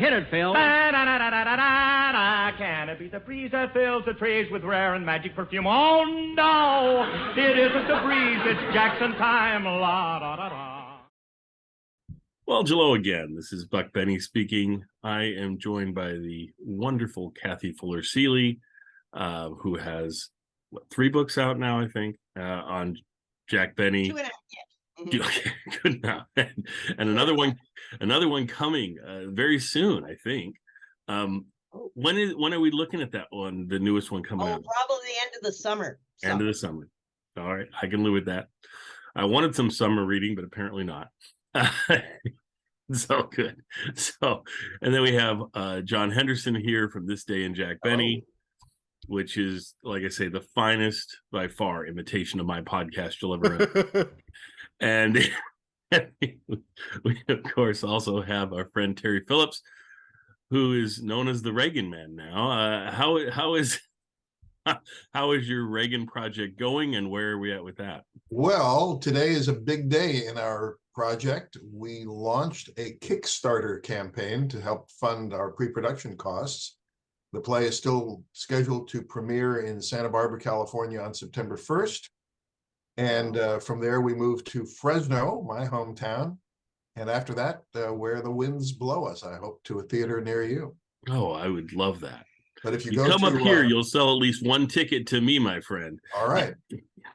Hit it, Phil. Da-da-da-da-da-da-da. Can it be the breeze that fills the trees with rare and magic perfume? Oh, no, it isn't the breeze. It's Jackson time. La-da-da-da. Well, hello again. This is Buck Benny speaking. I am joined by the wonderful Kathy Fuller-Seeley, who has 3 books out now, I think, on Jack Benny. 2.5, yes. Okay, good now. And another one coming very soon, I think. When are we looking at that one, the newest one coming out? Probably the end of the summer. End of the summer. All right, I can live with that. I wanted some summer reading, but apparently not. So good. So, and then we have John Henderson here from This Day in Jack Benny, which is, like I say, the finest by far imitation of my podcast you'll ever and we of course also have our friend Terry Phillips, who is known as the Reagan man now. How is your Reagan project going, and where are we at with that? Well, today is a big day in our project. We launched a Kickstarter campaign to help fund our pre-production costs. The play is still scheduled to premiere in Santa Barbara, California on September 1st. And from there, we moved to Fresno, my hometown. And after that, where the winds blow us, I hope, to a theater near you. Oh, I would love that. But if you come up here, you'll sell at least one ticket to me, my friend. All right.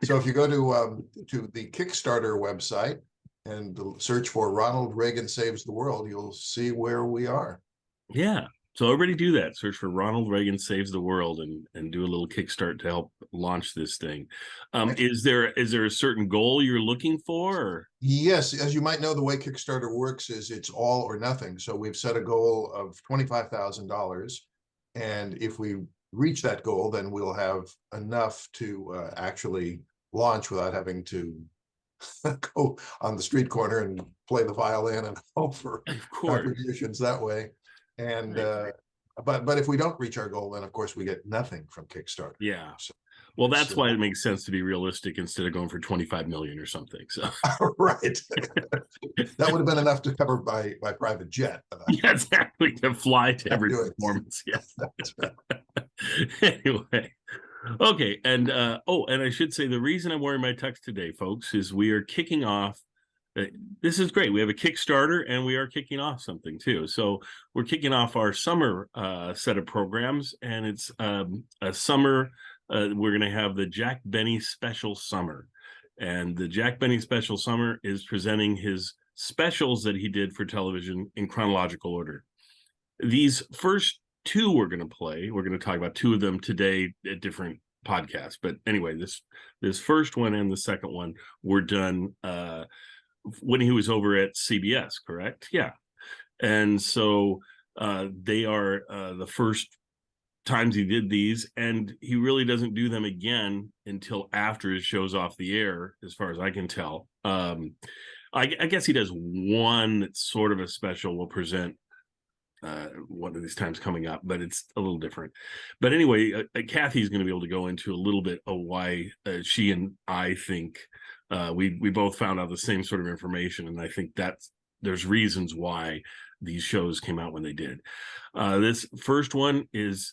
So if you go to the Kickstarter website and search for Ronald Reagan Saves the World, you'll see where we are. Yeah. So everybody do that. Search for Ronald Reagan Saves the World and do a little Kickstart to help launch this thing. Is there a certain goal you're looking for? Or? Yes. As you might know, the way Kickstarter works is it's all or nothing. So we've set a goal of $25,000. And if we reach that goal, then we'll have enough to actually launch without having to go on the street corner and play the violin and hope for contributions that way. And but if we don't reach our goal, then of course we get nothing from Kickstarter. Yeah. So, well, that's why it makes sense to be realistic instead of going for 25 million or something. So right. That would have been enough to cover my private jet. Yeah, exactly. To fly to every performance. Yes. That's right. Anyway. Okay. And and I should say the reason I'm wearing my tux today, folks, is we are kicking off. This is great. We have a Kickstarter and we are kicking off something too. So we're kicking off our summer set of programs, and it's a summer. We're going to have the Jack Benny Special Summer, and the Jack Benny Special Summer is presenting his specials that he did for television in chronological order. These first 2 we're going to play. We're going to talk about 2 of them today at different podcasts. But anyway, this first one and the second one were done when he was over at CBS, correct? Yeah. And so they are the first times he did these, and he really doesn't do them again until after his show's off the air, as far as I can tell. I guess he does one that's sort of a special we'll present one of these times coming up, but it's a little different. But anyway, Kathy's going to be able to go into a little bit of why she and I think we both found out the same sort of information, and I think there's reasons why these shows came out when they did. This first one is,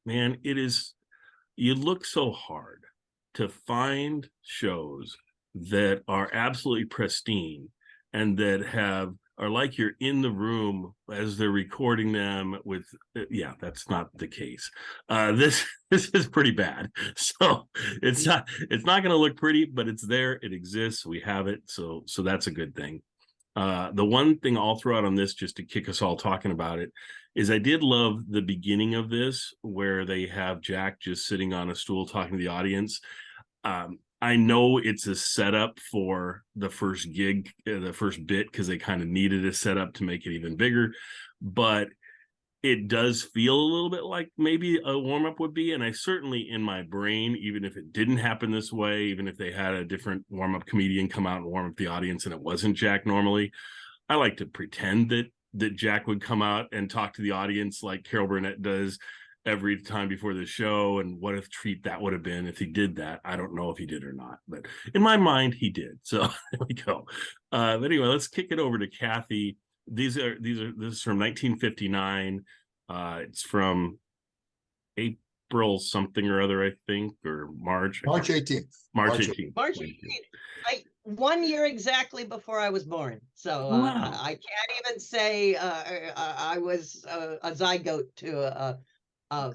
man, you look so hard to find shows that are absolutely pristine and that are like you're in the room as they're recording them with, that's not the case. This is pretty bad. So it's not going to look pretty, but it's there. It exists. We have it. So that's a good thing. The one thing I'll throw out on this, just to kick us all talking about it, is I did love the beginning of this where they have Jack just sitting on a stool talking to the audience. I know it's a setup for the first gig, the first bit, because they kind of needed a setup to make it even bigger, but it does feel a little bit like maybe a warm-up would be. And I certainly, in my brain, even if it didn't happen this way, even if they had a different warm-up comedian come out and warm up the audience and it wasn't Jack normally, I like to pretend that Jack would come out and talk to the audience like Carol Burnett does every time before the show. And what a treat that would have been if he did that. I don't know if he did or not, but in my mind, he did. So there we go. But anyway, let's kick it over to Kathy This is from 1959. It's from April something or other, I think, or March. March 18th. March 18th. March 18th. 1 year exactly before I was born. So Wow. I can't even say I was a zygote to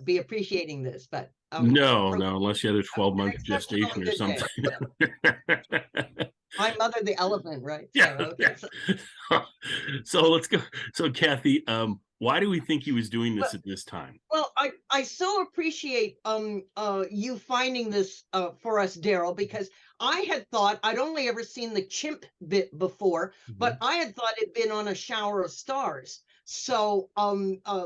be appreciating this, but No, unless you had a 12-month exceptional gestation or good day. something. My mother, the elephant, right? Yeah. So, okay. So let's go. So Kathy, why do we think he was doing this at this time? Well, I so appreciate you finding this for us, Daryl, because I had thought I'd only ever seen the chimp bit before, but I had thought it'd been on a shower of stars. So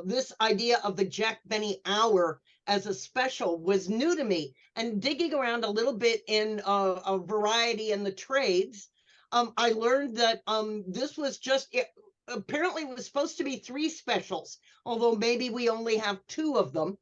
this idea of the Jack Benny Hour as a special was new to me, and digging around a little bit in a variety in the trades, I learned that this was just apparently it was supposed to be 3 specials, although maybe we only have 2 of them.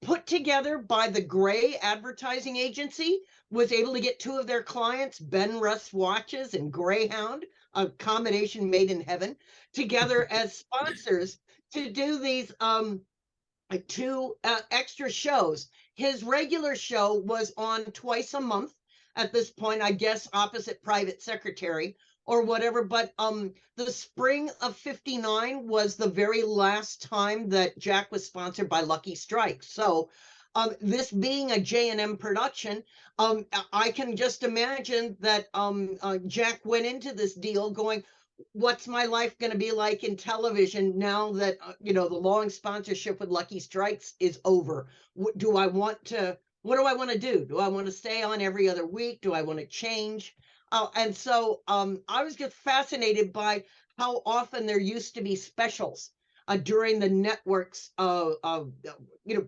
Put together by the Gray Advertising Agency, was able to get 2 of their clients, Ben Russ Watches and Greyhound, a combination made in heaven, together as sponsors to do these 2 extra shows. His regular show was on twice a month at this point, I guess, opposite Private Secretary or whatever, but the spring of 59 was the very last time that Jack was sponsored by Lucky Strike. So this being a J&M production, I can just imagine that Jack went into this deal going, what's my life going to be like in television now that the long sponsorship with Lucky Strikes is over? What do I want to do? Do I want to stay on every other week? Do I want to change? And so I was just fascinated by how often there used to be specials during the network's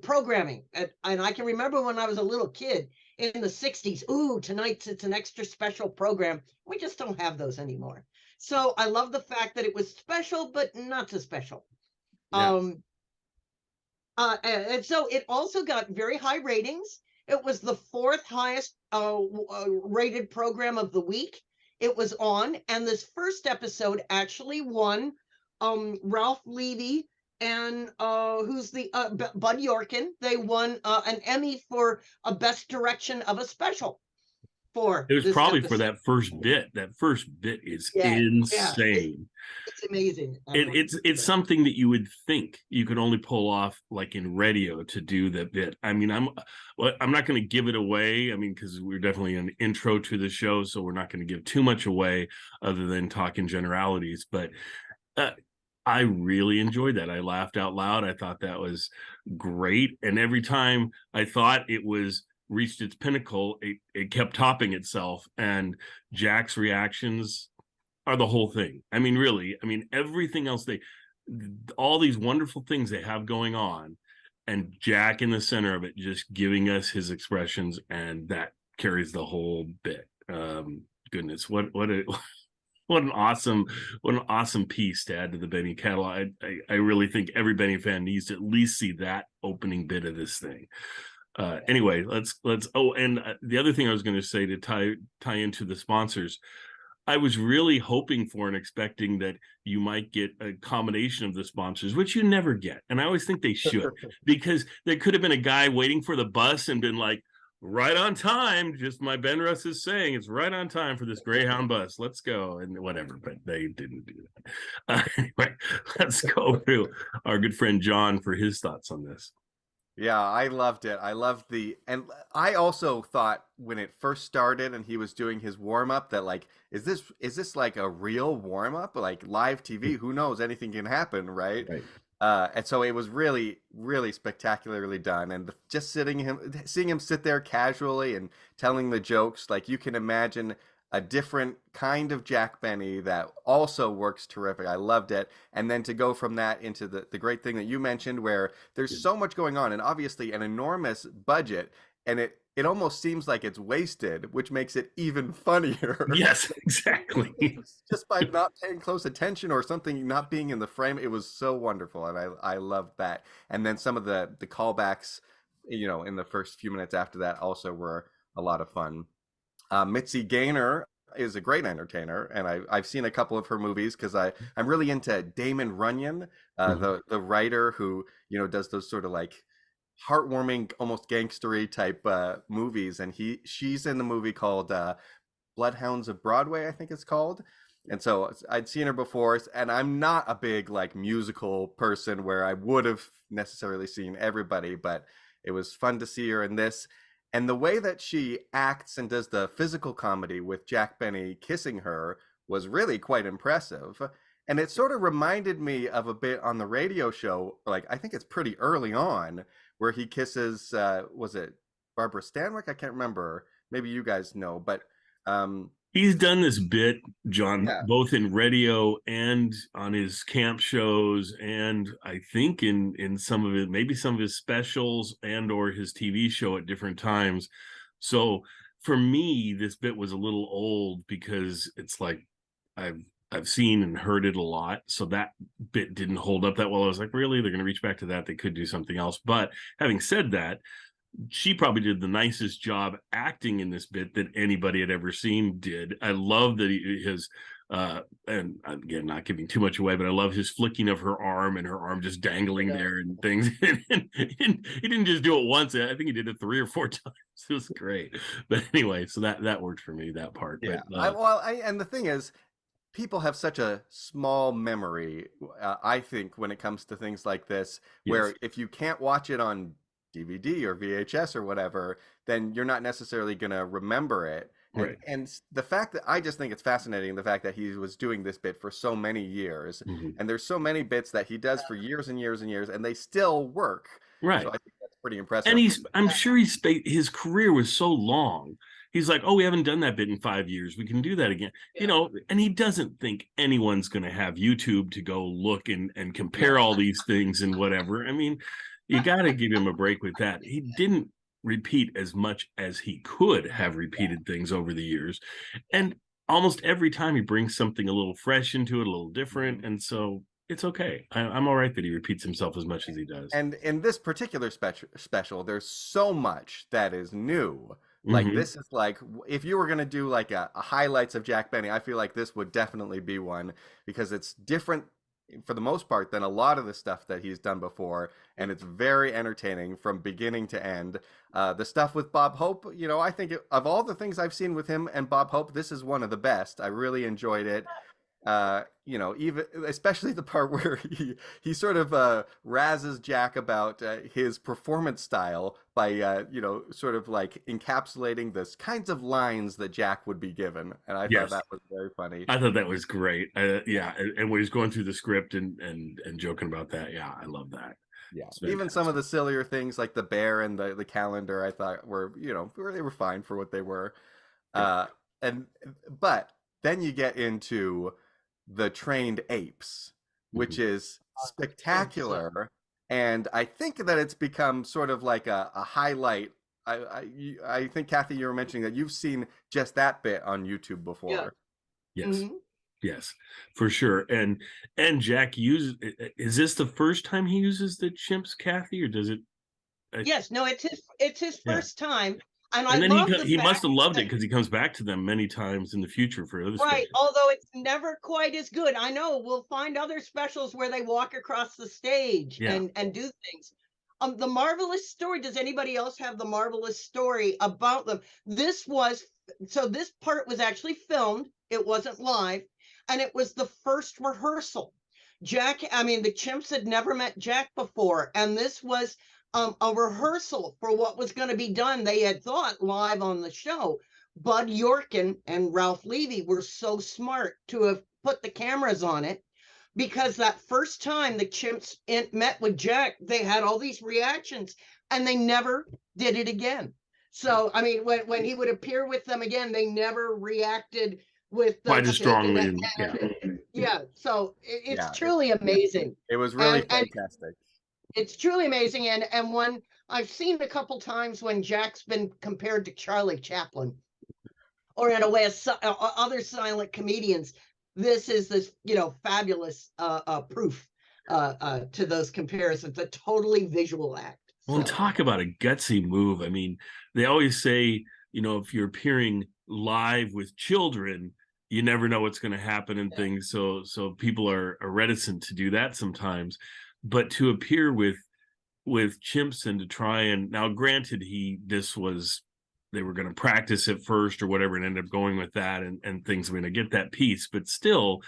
programming. And I can remember when I was a little kid in the 60s, ooh, tonight's it's an extra special program. We just don't have those anymore. So I love the fact that it was special, but not so special. Yeah. And so it also got very high ratings. It was the 4th highest rated program of the week it was on. And this first episode actually won Ralph Levy and who's the Bud Yorkin. They won an Emmy for a best direction of a special. It was probably for that first bit. That first bit is insane. It's amazing. It's something that you would think you could only pull off like in radio to do the bit. I mean, I'm not going to give it away. I mean, because we're definitely an intro to the show, so we're not going to give too much away other than talking generalities. But I really enjoyed that. I laughed out loud. I thought that was great. And every time I thought it was reached its pinnacle, it kept topping itself, and Jack's reactions are the whole thing. I mean, really, I mean, everything else, all these wonderful things they have going on, and Jack in the center of it, just giving us his expressions, and that carries the whole bit. Goodness, what an awesome piece to add to the Benny catalog. I really think every Benny fan needs to at least see that opening bit of this thing. Anyway, let's and the other thing I was going to say to tie into the sponsors, I was really hoping for and expecting that you might get a combination of the sponsors, which you never get. And I always think they should, because there could have been a guy waiting for the bus and been like, right on time, just my Ben Russ is saying it's right on time for this Greyhound bus, let's go, and whatever, but they didn't do that. Anyway, let's go to our good friend John for his thoughts on this. Yeah, I loved it. I loved and I also thought when it first started and he was doing his warm up that like, is this like a real warm up, like live TV? Who knows? Anything can happen, right? Right. And so it was really, really spectacularly done. And just seeing him sit there casually and telling the jokes, like you can imagine a different kind of Jack Benny that also works terrific. I loved it. And then to go from that into the great thing that you mentioned, where there's so much going on and obviously an enormous budget, and it almost seems like it's wasted, which makes it even funnier. Yes, exactly. Just by not paying close attention or something not being in the frame. It was so wonderful. And I loved that. And then some of the callbacks, in the first few minutes after that also were a lot of fun. Mitzi Gaynor is a great entertainer, and I've seen a couple of her movies because I'm really into Damon Runyon, the writer who does those sort of like heartwarming, almost gangstery type movies, and she's in the movie called Bloodhounds of Broadway, I think it's called. And so I'd seen her before, and I'm not a big like musical person where I would have necessarily seen everybody, but it was fun to see her in this. And the way that she acts and does the physical comedy with Jack Benny kissing her was really quite impressive. And it sort of reminded me of a bit on the radio show, like I think it's pretty early on, where he kisses, was it Barbara Stanwyck? I can't remember. Maybe you guys know, but he's done this bit, John, yeah. both in radio and on his camp shows, and I think in some of it, maybe some of his specials and or his TV show at different times. So for me, this bit was a little old because it's like I've seen and heard it a lot, so that bit didn't hold up that well. I was like, really? They're going to reach back to that? They could do something else. But having said that, she probably did the nicest job acting in this bit that anybody had ever seen did. I love that his and again, not giving too much away, but I love his flicking of her arm and her arm just dangling there and things. And he didn't just do it once. I think he did it 3 or 4 times. It was great. But anyway, so that worked for me, that part. Yeah. But, And the thing is, people have such a small memory, I think, when it comes to things like this, where yes. if you can't watch it on DVD or VHS or whatever, then you're not necessarily going to remember it. Right. And the fact that I just think it's fascinating, the fact that he was doing this bit for so many years, and there's so many bits that he does for years and years and years, and they still work. Right. So I think that's pretty impressive. And I'm sure his career was so long. He's like, oh, we haven't done that bit in 5 years. We can do that again. And he doesn't think anyone's going to have YouTube to go look and compare all these things and whatever. I mean, you got to give him a break with that. He didn't repeat as much as he could have repeated things over the years. And almost every time he brings something a little fresh into it, a little different. And so it's okay. I'm all right that he repeats himself as much as he does. And in this particular special, there's so much that is new. Like this is like, if you were going to do like a highlights of Jack Benny, I feel like this would definitely be one, because it's different for the most part than a lot of the stuff that he's done before, and it's very entertaining from beginning to end. The stuff with Bob Hope, I think of all the things I've seen with him and Bob Hope, this is one of the best. I really enjoyed it. Even especially the part where he sort of razzes Jack about his performance style by sort of like encapsulating the kinds of lines that Jack would be given, and I thought that was very funny. I thought that was great. Yeah, and when he's going through the script and joking about that, yeah, I love that. Yeah, even some of the sillier things like the bear and the calendar, I thought were they were fine for what they were. But then you get into the trained apes, which is spectacular, and I think that it's become sort of like a highlight. I think, Kathy, you were mentioning that you've seen just that bit on YouTube before. Yes. Yes, for sure. And Jack is this the first time he uses the chimps, Kathy, or does it? Yes, no, it's his first time. And then he must have loved it, because he comes back to them many times in the future for other right, specials. although it's never quite as good. I know we'll find other specials where they walk across the stage and do things. The Marvelous Story, does anybody else have the Marvelous Story about them? This part was actually filmed. It wasn't live, and it was the first rehearsal. The chimps had never met Jack before, and this was a rehearsal for what was going to be done. They had thought live on the show. Bud Yorkin and Ralph Levy were so smart to have put the cameras on it, because that first time the chimps met with Jack, they had all these reactions, and they never did it again. So, I mean, when he would appear with them again, they never reacted with quite as strongly. So it's truly amazing. It was really fantastic. It's truly amazing, and one I've seen a couple times when Jack's been compared to Charlie Chaplin, or in a way, other silent comedians. This is fabulous proof to those comparisons. A totally visual act. Well, and talk about a gutsy move. I mean, they always say, if you're appearing live with children, you never know what's going to happen and things. So people are reticent to do that sometimes. But to appear with chimps and to try and, now granted, they were going to practice at first or whatever and end up going with that and things. I'm going to get that piece, but still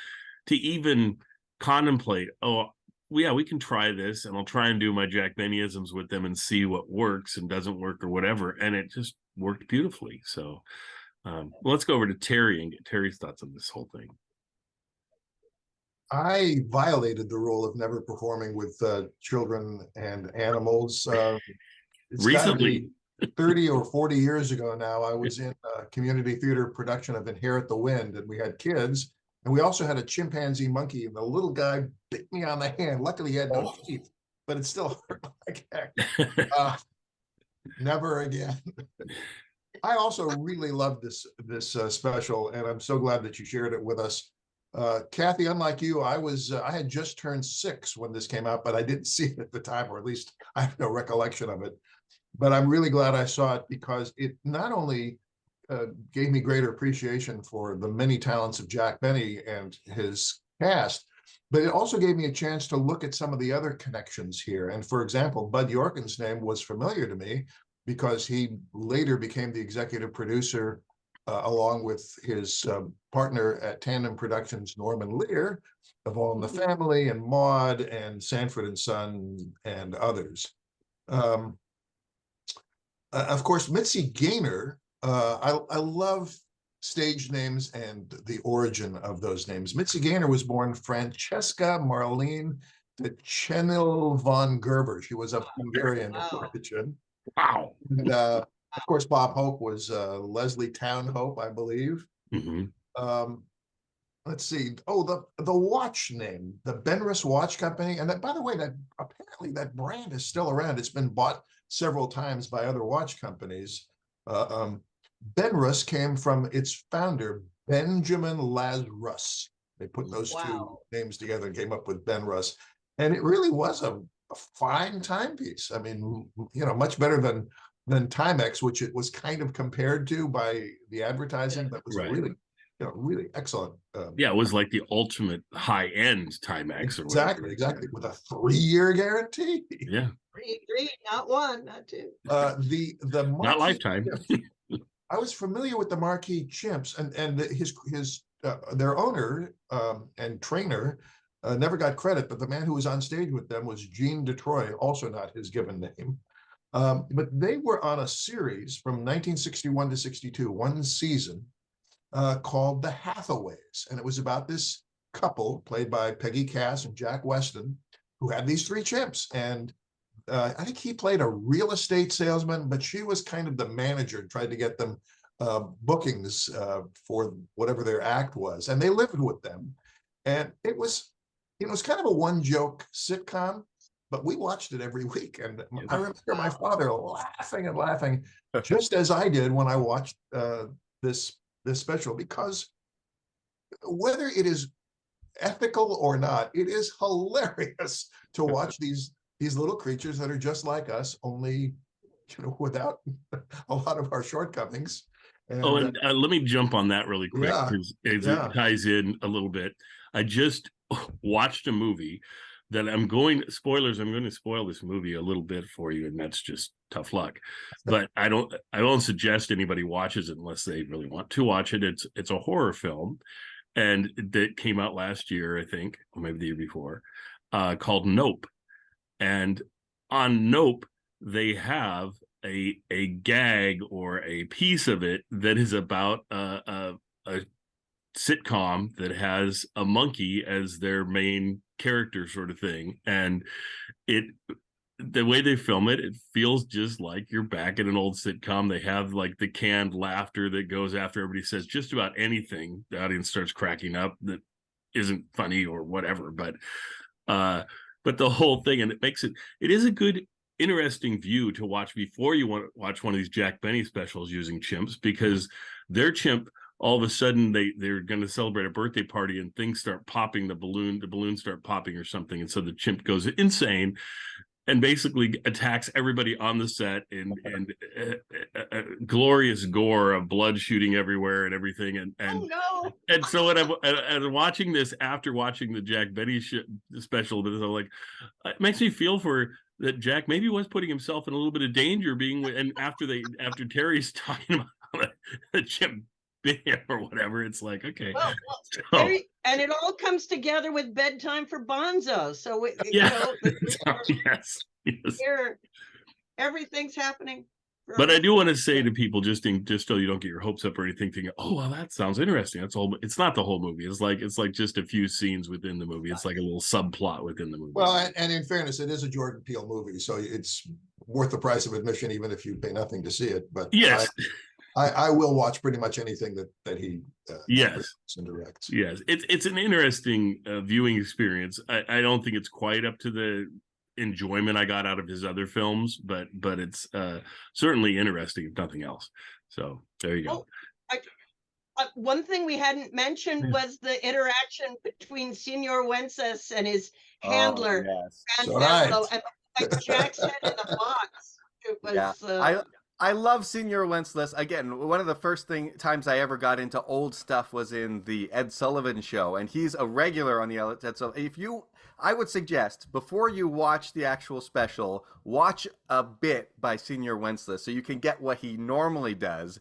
to even contemplate, oh yeah, we can try this, and I'll try and do my Jack Bennyisms with them and see what works and doesn't work or whatever. And it just worked beautifully. So let's go over to Terry and get Terry's thoughts on this whole thing. I violated the rule of never performing with children and animals. It's Recently, 30 or 40 years ago now. I was in a community theater production of Inherit the Wind, and we had kids, and we also had a chimpanzee monkey, and the little guy bit me on the hand. Luckily, he had no teeth, but it still hurt like heck. Never again. I also really loved this special, and I'm so glad that you shared it with us. Kathy, unlike you, I had just turned 6 when this came out, but I didn't see it at the time, or at least I have no recollection of it. But I'm really glad I saw it, because it not only gave me greater appreciation for the many talents of Jack Benny and his cast, but it also gave me a chance to look at some of the other connections here. And for example, Bud Yorkin's name was familiar to me because he later became the executive producer along with his partner at Tandem Productions, Norman Lear, of All in the Family and Maude and Sanford and Son and others. Of course, Mitzi Gaynor, I love stage names and the origin of those names. Mitzi Gaynor was born Francesca Marlene Chenil von Gerber. She was of Hungarian origin. Wow. And of course, Bob Hope was Leslie Townhope, I believe. Mm-hmm. Let's see. Oh, the watch name, the Benrus Watch Company. And that, by the way, that apparently that brand is still around. It's been bought several times by other watch companies. Benrus came from its founder, Benjamin Lazarus. They put those two names together and came up with Benrus. And it really was a fine timepiece. I mean, much better than Timex, which it was kind of compared to by the advertising. That was right. really excellent. It was like the ultimate high-end Timex. Exactly, with a 3-year guarantee. Yeah. Three, not 1, not 2. The not lifetime. I was familiar with the Marquis Chimps, and his their owner and trainer never got credit, but the man who was on stage with them was Gene Detroit, also not his given name. But they were on a series from 1961 to 62, one season, called The Hathaways. And it was about this couple played by Peggy Cass and Jack Weston, who had these 3 chimps. And I think he played a real estate salesman, but she was kind of the manager and tried to get them bookings for whatever their act was. And they lived with them. And it was kind of a one-joke sitcom, but we watched it every week. And I remember my father laughing and laughing, just as I did when I watched this special, because whether it is ethical or not, it is hilarious to watch these little creatures that are just like us, only without a lot of our shortcomings. And, let me jump on that really quick, because it ties in a little bit. I just watched a movie that I'm going to spoil this movie a little bit for you, and that's just tough luck. But I won't suggest anybody watches it unless they really want to watch it. It's a horror film, and that came out last year, I think, or maybe the year before, called Nope. And on Nope, they have a gag or a piece of it that is about a sitcom that has a monkey as their main character, sort of thing. And the way they film it feels just like you're back in an old sitcom. They have like the canned laughter that goes after everybody says just about anything. The audience starts cracking up that isn't funny or whatever, but the whole thing, and it is a good, interesting view to watch before you want to watch one of these Jack Benny specials using chimps, because their chimp, all of a sudden they're going to celebrate a birthday party and things start popping, the balloons start popping or something, and so the chimp goes insane, and basically attacks everybody on the set in glorious gore of blood shooting everywhere and everything. Oh no. And so when I'm watching this after watching the Jack Benny special, I'm like, it makes me feel for that Jack maybe was putting himself in a little bit of danger being, and after Terry's talking about the chip or whatever, it's like, okay. Well, and it all comes together with Bedtime for Bonzo. So yes. Here, everything's happening. But I do want to say to people, just so you don't get your hopes up or anything, thinking, oh well, that sounds interesting. That's all. It's not the whole movie. It's like just a few scenes within the movie. It's like a little subplot within the movie. Well, and in fairness, it is a Jordan Peele movie, so it's worth the price of admission, even if you pay nothing to see it. But yes. I will watch pretty much anything that he yes and directs. Yes, it's an interesting viewing experience. I don't think it's quite up to the enjoyment I got out of his other films, but it's certainly interesting if nothing else. So there you go. One thing we hadn't mentioned was the interaction between Senor Wences and his handler. And like Jack's head in the box. It was I love Senor Wences. Again, one of the first times I ever got into old stuff was in the Ed Sullivan Show, and he's a regular on the Ed Sullivan. I would suggest, before you watch the actual special, watch a bit by Senor Wences so you can get what he normally does,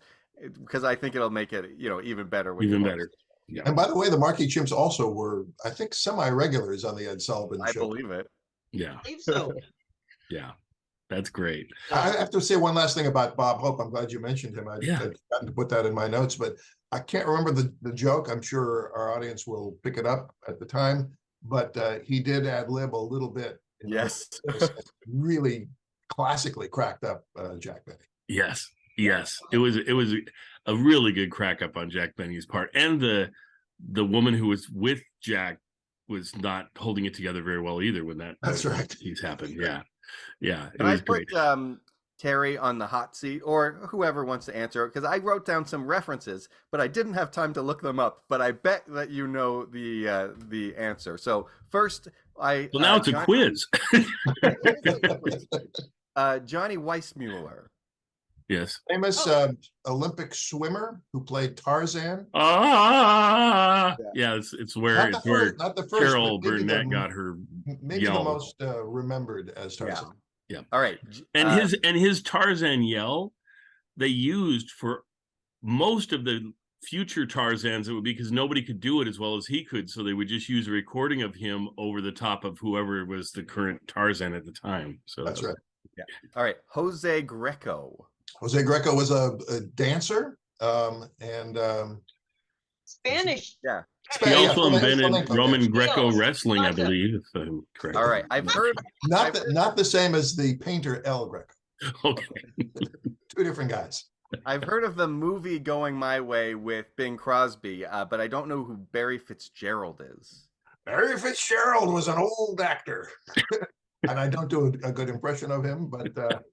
because I think it'll make it, even better. Even better. Yeah. And by the way, the Marquee Chimps also were, I think, semi-regulars on the Ed Sullivan Show. I believe it. Yeah. I believe so. Yeah. That's great. I have to say one last thing about Bob Hope. I'm glad you mentioned him. I'd gotten to put that in my notes, but I can't remember the joke. I'm sure our audience will pick it up at the time, but he did ad-lib a little bit. Yes. Really classically cracked up Jack Benny. Yes. It was a really good crack up on Jack Benny's part. And the woman who was with Jack was not holding it together very well either when That's right. Piece happened. Yeah, it Can was I great. put Terry on the hot seat, or whoever wants to answer it, because I wrote down some references, but I didn't have time to look them up. But I bet that you know the answer. So first, now it's a quiz. Johnny Weissmuller. Yes. Famous Olympic swimmer who played Tarzan. Yeah, it's where not the first, Carol Burnett got her maybe yell. the most remembered as Tarzan. Yeah. All right. And his Tarzan yell they used for most of the future Tarzans. It would be because nobody could do it as well as he could, so they would just use a recording of him over the top of whoever was the current Tarzan at the time. So that's right. Yeah. All right. Jose Greco. Jose Greco was a dancer and Spanish. Yeah. He also invented Roman Greco wrestling, I believe, if I'm correct. All right. I've heard not the same as the painter El Greco. Okay. Two different guys. I've heard of the movie Going My Way with Bing Crosby, but I don't know who Barry Fitzgerald is. Barry Fitzgerald was an old actor. And I don't do a good impression of him, but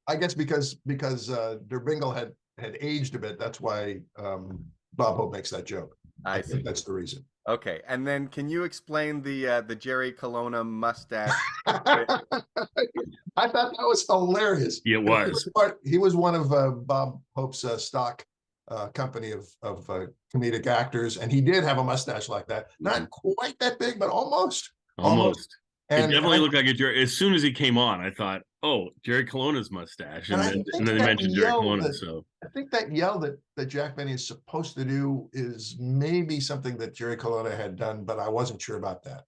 I guess because Der Bingle had aged a bit, that's why Bob Hope makes that joke. I think that's the reason. Okay, and then can you explain the Jerry Colonna mustache? I thought that was hilarious. It was. He was one of Bob Hope's stock company of comedic actors, and he did have a mustache like that. Not quite that big, but almost. And it definitely looked like a Jerry. As soon as he came on, I thought, "Oh, Jerry Colonna's mustache," and then they mentioned Jerry Colonna. So I think that yell that Jack Benny is supposed to do is maybe something that Jerry Colonna had done, but I wasn't sure about that.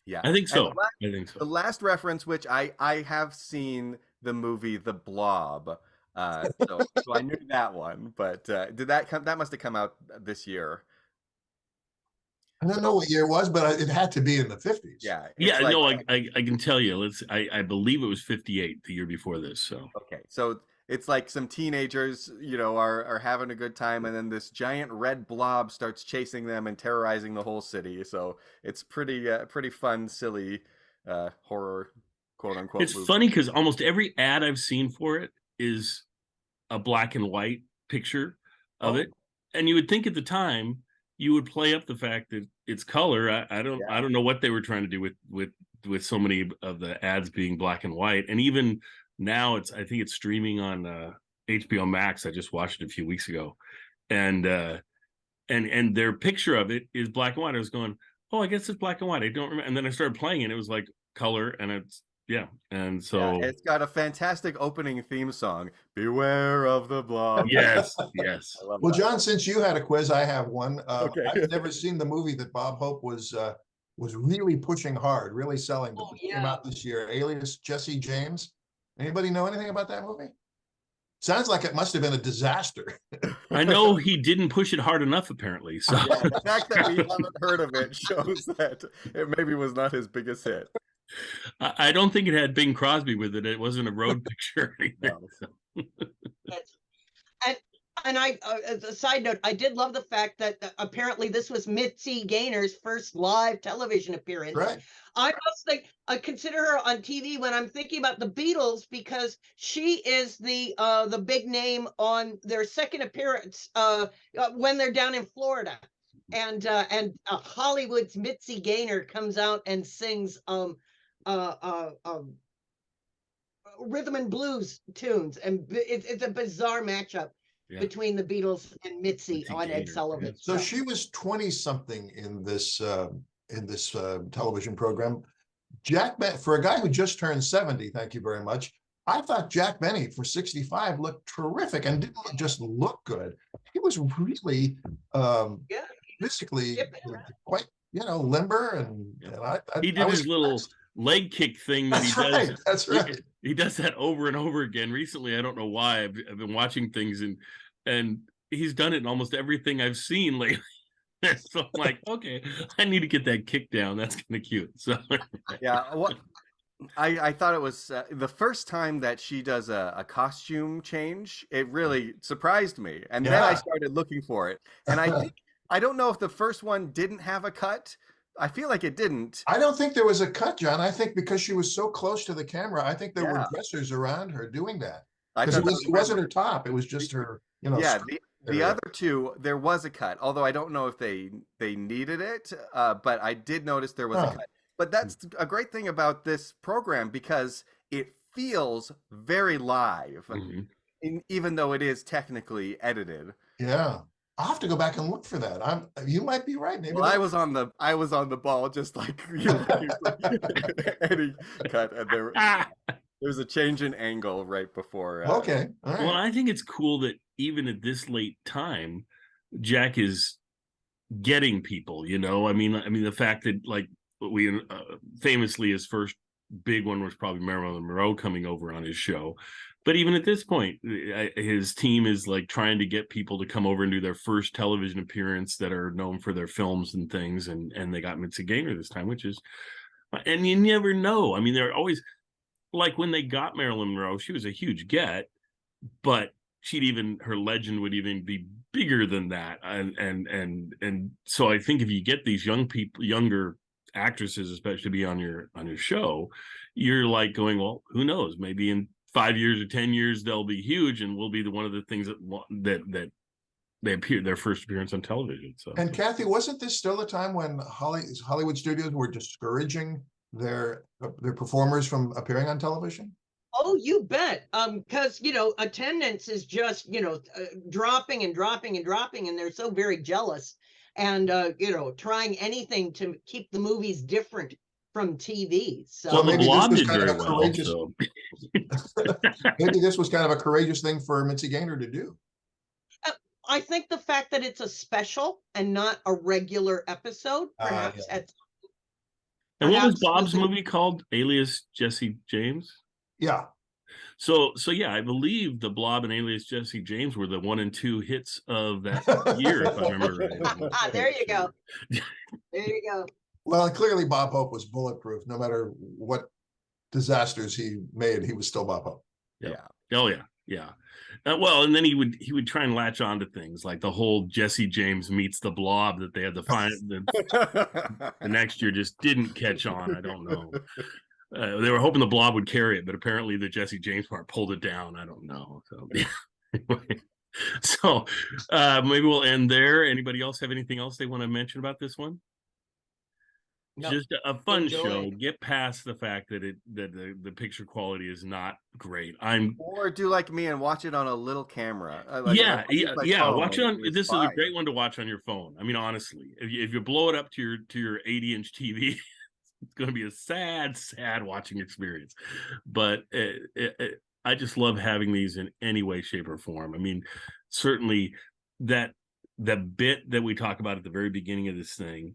Yeah, I think so. The last reference, which I have seen the movie The Blob, so I knew that one. But did that come? That must have come out this year. I don't know what year it was, but it had to be in the 50s. Yeah. No, I can tell you. I believe it was 58, the year before this. So okay, so it's like some teenagers, are having a good time, and then this giant red blob starts chasing them and terrorizing the whole city. So it's pretty fun, silly horror, quote unquote. It's funny because almost every ad I've seen for it is a black and white picture of it, and you would think at the time you would play up the fact that it's color. I don't know what they were trying to do with with so many of the ads being black and white, and even now I think it's streaming on HBO Max. I just watched it a few weeks ago, and their picture of it is black and white. I was going, oh, I guess it's black and white. I don't remember. And then I started playing and it was like color, and it's and so it's got a fantastic opening theme song. Beware of the blob. yes. I love Well, that. John, since you had a quiz, I have one. Okay. I've never seen the movie that Bob Hope was really pushing hard, really selling. Oh, It came yeah. out this year. Alias Jesse James. Anybody know anything about that movie? Sounds like it must have been a disaster. I know he didn't push it hard enough, apparently. So Yeah, the fact that we haven't heard of it shows that it maybe was not his biggest hit. I don't think it had Bing Crosby with it. It wasn't a road picture. Or anything, No. so. And I, as a side note, I did love the fact that apparently this was Mitzi Gaynor's first live television appearance. Right. I must think I consider her on TV when I'm thinking about the Beatles, because she is the big name on their second appearance when they're down in Florida, and Hollywood's Mitzi Gaynor comes out and sings rhythm and blues tunes, and it's a bizarre matchup. Yeah. Between the Beatles and Mitzi on Gaynor, Ed Sullivan. yeah. So she was 20 something in this television program. For a guy who just turned 70, thank you very much. I thought Jack Benny for 65 looked terrific and didn't just look good. He was really physically quite, limber, and He did his little leg kick thing that he does. That's right. He does that over and over again. Recently, I don't know why. I've been watching things and he's done it in almost everything I've seen lately. So I'm like, okay, I need to get that kick down. That's kind of cute. So Yeah, I thought it was the first time that she does a costume change. It really surprised me, and then I started looking for it. And I don't know if the first one didn't have a cut. I feel like it didn't. I don't think there was a cut, John. I think because she was so close to the camera, I think there were dressers around her doing that. Because it wasn't her top; it was just her. Yeah, the other two, there was a cut. Although I don't know if they needed it, but I did notice there was a cut. But that's a great thing about this program, because it feels very live, even though it is technically edited. Yeah. I'll have to go back and look for that. You might be right. Maybe I was on the ball, just like any cut, and there's a change in angle right before. Okay. All right. Well, I think it's cool that even at this late time, Jack is getting people. I mean, the fact that like we famously his first big one was probably Marilyn Monroe coming over on his show. But even at this point, his team is like trying to get people to come over and do their first television appearance that are known for their films and things. And they got Mitzi Gaynor this time, and you never know. I mean, they're always like when they got Marilyn Monroe, she was a huge get, but her legend would even be bigger than that. And so I think if you get these younger actresses, especially to be on your show, you're like going, well, who knows? Maybe in 5 years or 10 years they'll be huge, and will be one of the things that they appear their first appearance on television. So, and Kathy, wasn't this still a time when Hollywood studios were discouraging their performers from appearing on television? Oh, you bet. Because attendance is just dropping and dropping and dropping, and they're so very jealous, and trying anything to keep the movies different from TV. So maybe Blob this was did kind very of a well. courageous. So. Maybe this was kind of a courageous thing for Mitzi Gaynor to do. I think the fact that it's a special and not a regular episode, perhaps. And what was Bob's movie called? Alias Jesse James? Yeah. So yeah, I believe the Blob and Alias Jesse James were the 1 and 2 hits of that year, if I remember right. There you go. There you go. Well, clearly Bob Hope was bulletproof. No matter what disasters he made, he was still Bob Hope. Yeah. Oh yeah. Yeah. Well, and then he would try and latch on to things like the whole Jesse James meets the Blob that they had to find the next year just didn't catch on. I don't know. They were hoping the Blob would carry it, but apparently the Jesse James part pulled it down. I don't know. So, anyway. So maybe we'll end there. Anybody else have anything else they want to mention about this one? Yep. just a fun Enjoy. show. Get past the fact that the picture quality is not great. Or do like me and watch it on a little camera. Yeah. Use my phone Watch it and on. it's This is a fine. great one to watch on your phone. I mean, honestly, if you blow it up to your 80-inch TV, it's going to be a sad watching experience. But I just love having these in any way, shape, or form. I mean, certainly the bit that we talk about at the very beginning of this thing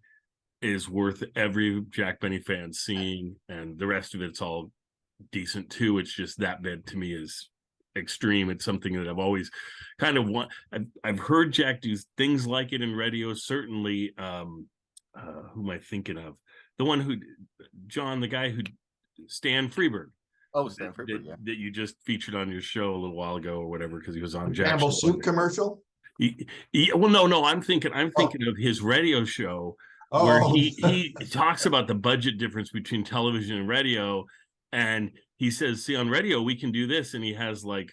is worth every Jack Benny fan seeing, and the rest of it's all decent too. It's just that bit to me is extreme. It's something that I've always kind of I've heard Jack do things like it in radio. Certainly, who am I thinking of? The one the guy who Stan Freberg. Oh, Stan Freberg, yeah. That you just featured on your show a little while ago or whatever, because he was on Jack's Campbell show. Soup commercial? Well, no, I'm thinking of his radio show where he talks about the budget difference between television and radio, and he says, see, on radio we can do this, and he has like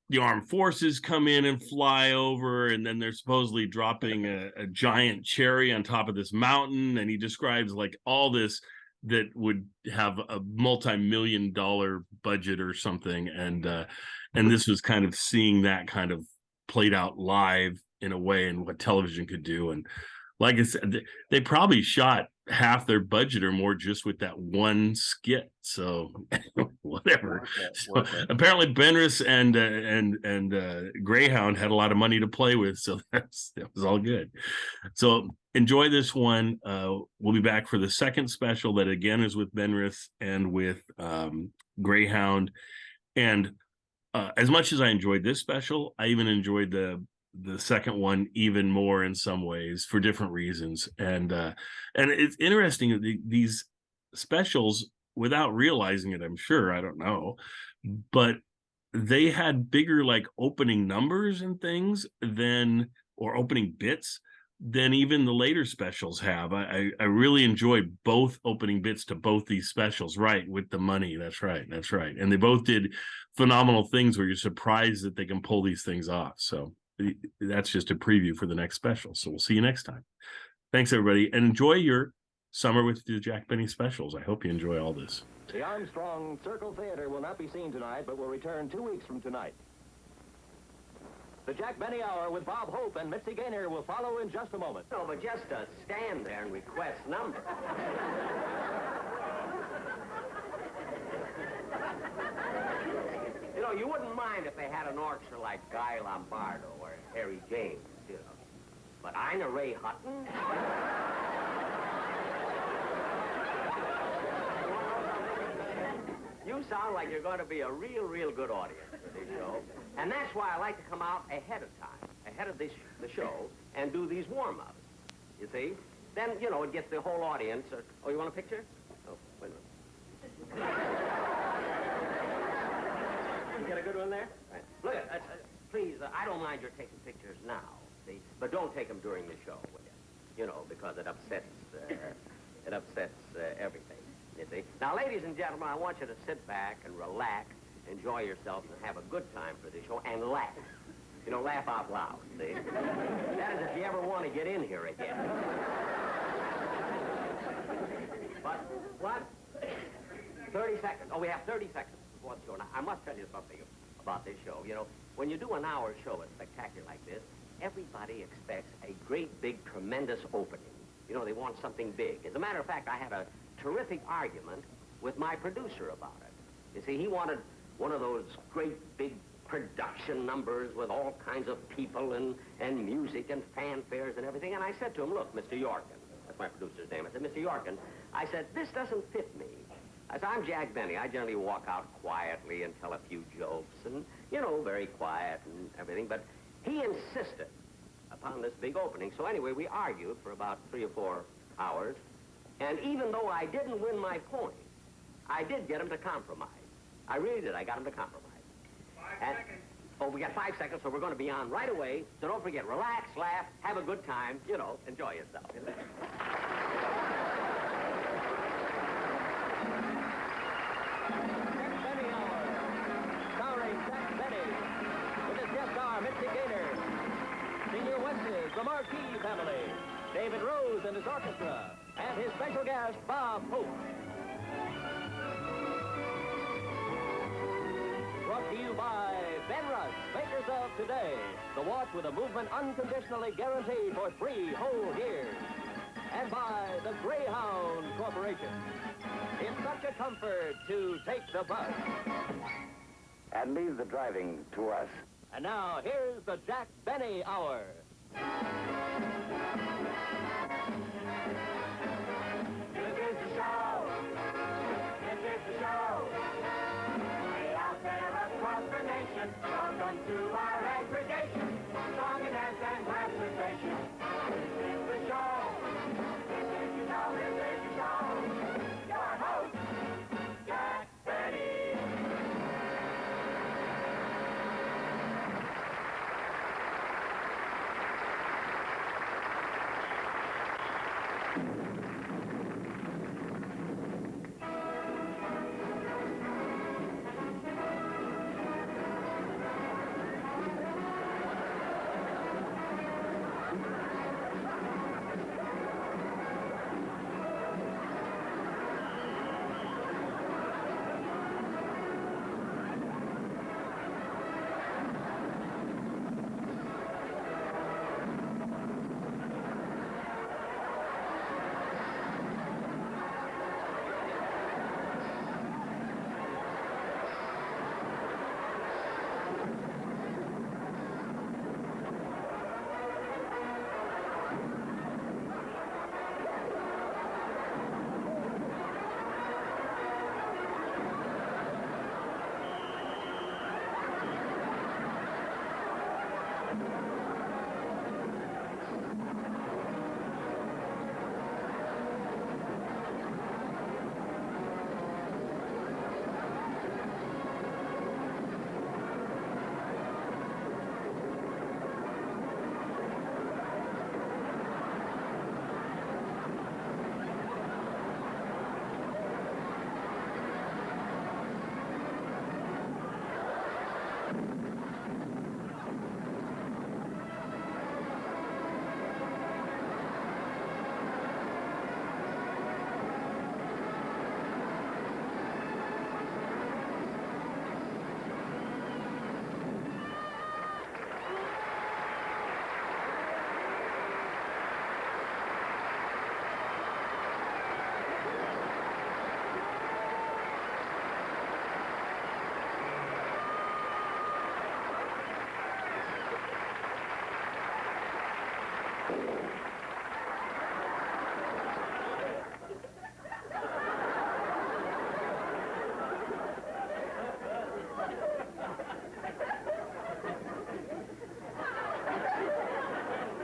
the armed forces come in and fly over, and then they're supposedly dropping a giant cherry on top of this mountain, and he describes like all this that would have a multi-million-dollar budget or something, and this was kind of seeing that kind of played out live in a way, and what television could do. And like I said, they probably shot half their budget or more just with that one skit. So whatever. So apparently Benris and Greyhound had a lot of money to play with, so that was all good. So enjoy this one. We'll be back for the second special that again is with Benris and with Greyhound. And as much as I enjoyed this special, I even enjoyed the second one even more in some ways for different reasons. And it's interesting that these specials, without realizing it, I'm sure, I don't know, but they had bigger like opening numbers and things or opening bits than even the later specials have. I really enjoyed both opening bits to both these specials, right, with the money. That's right. And they both did phenomenal things where you're surprised that they can pull these things off. So that's just a preview for the next special. So we'll see you next time. Thanks, everybody, and enjoy your summer with the Jack Benny specials. I hope you enjoy all this. The Armstrong Circle Theater will not be seen tonight, but will return 2 weeks from tonight. The Jack Benny Hour with Bob Hope and Mitzi Gaynor will follow in just a moment. No, but just to stand there and request number. You know, you wouldn't mind if they had an orchestra like Guy Lombardo or Harry James, you know. But Ina Ray Hutton? You sound like you're going to be a real good audience for this show. And that's why I like to come out ahead of time, ahead of the show, and do these warm-ups. You see? Then, you know, it gets the whole audience. Oh, you want a picture? Oh, wait a minute. You get a good one there? Right. Look, please, I don't mind your taking pictures now, see? But don't take them during the show, will you? You know, because it upsets everything. You see? Now, ladies and gentlemen, I want you to sit back and relax, enjoy yourselves, and have a good time for this show, and laugh. You know, laugh out loud, see? That is if you ever want to get in here again. But, what? 30 seconds. Oh, we have 30 seconds before the show. Now, I must tell you something about this show. You know, when you do an hour show, a spectacular like this, everybody expects a great, big, tremendous opening. You know, they want something big. As a matter of fact, I had a terrific argument with my producer about it. You see, he wanted one of those great big production numbers with all kinds of people and music and fanfares and everything. And I said to him, look, Mr. Yorkin, that's my producer's name. I said, Mr. Yorkin, I said, this doesn't fit me. I said, I'm Jack Benny. I generally walk out quietly and tell a few jokes and, you know, very quiet and everything. But he insisted upon this big opening. So anyway, we argued for about 3 or 4 hours. And even though I didn't win my point, I did get him to compromise. I really did. I got him to compromise. 5 seconds. Oh, we got 5 seconds, so we're going to be on right away. So don't forget, relax, laugh, have a good time, you know, enjoy yourself. Starring Jack Benny, with his guest star, Mitzi Gaynor. Senior Wesses, the Marquis family. David Rose and his orchestra. and his special guest, Bob Hope. Brought to you by Ben Rush, makers of Today, the watch with a movement unconditionally guaranteed for 3 whole years. And by the Greyhound Corporation. It's such a comfort to take the bus. And leave the driving to us. And now, here's the Jack Benny Hour. This is the show. This is the show. Way out there across the nation. Welcome to our aggregation. Song and dance and conversation. This is the show. This is the show. This is the show. Your host, Jack Benny.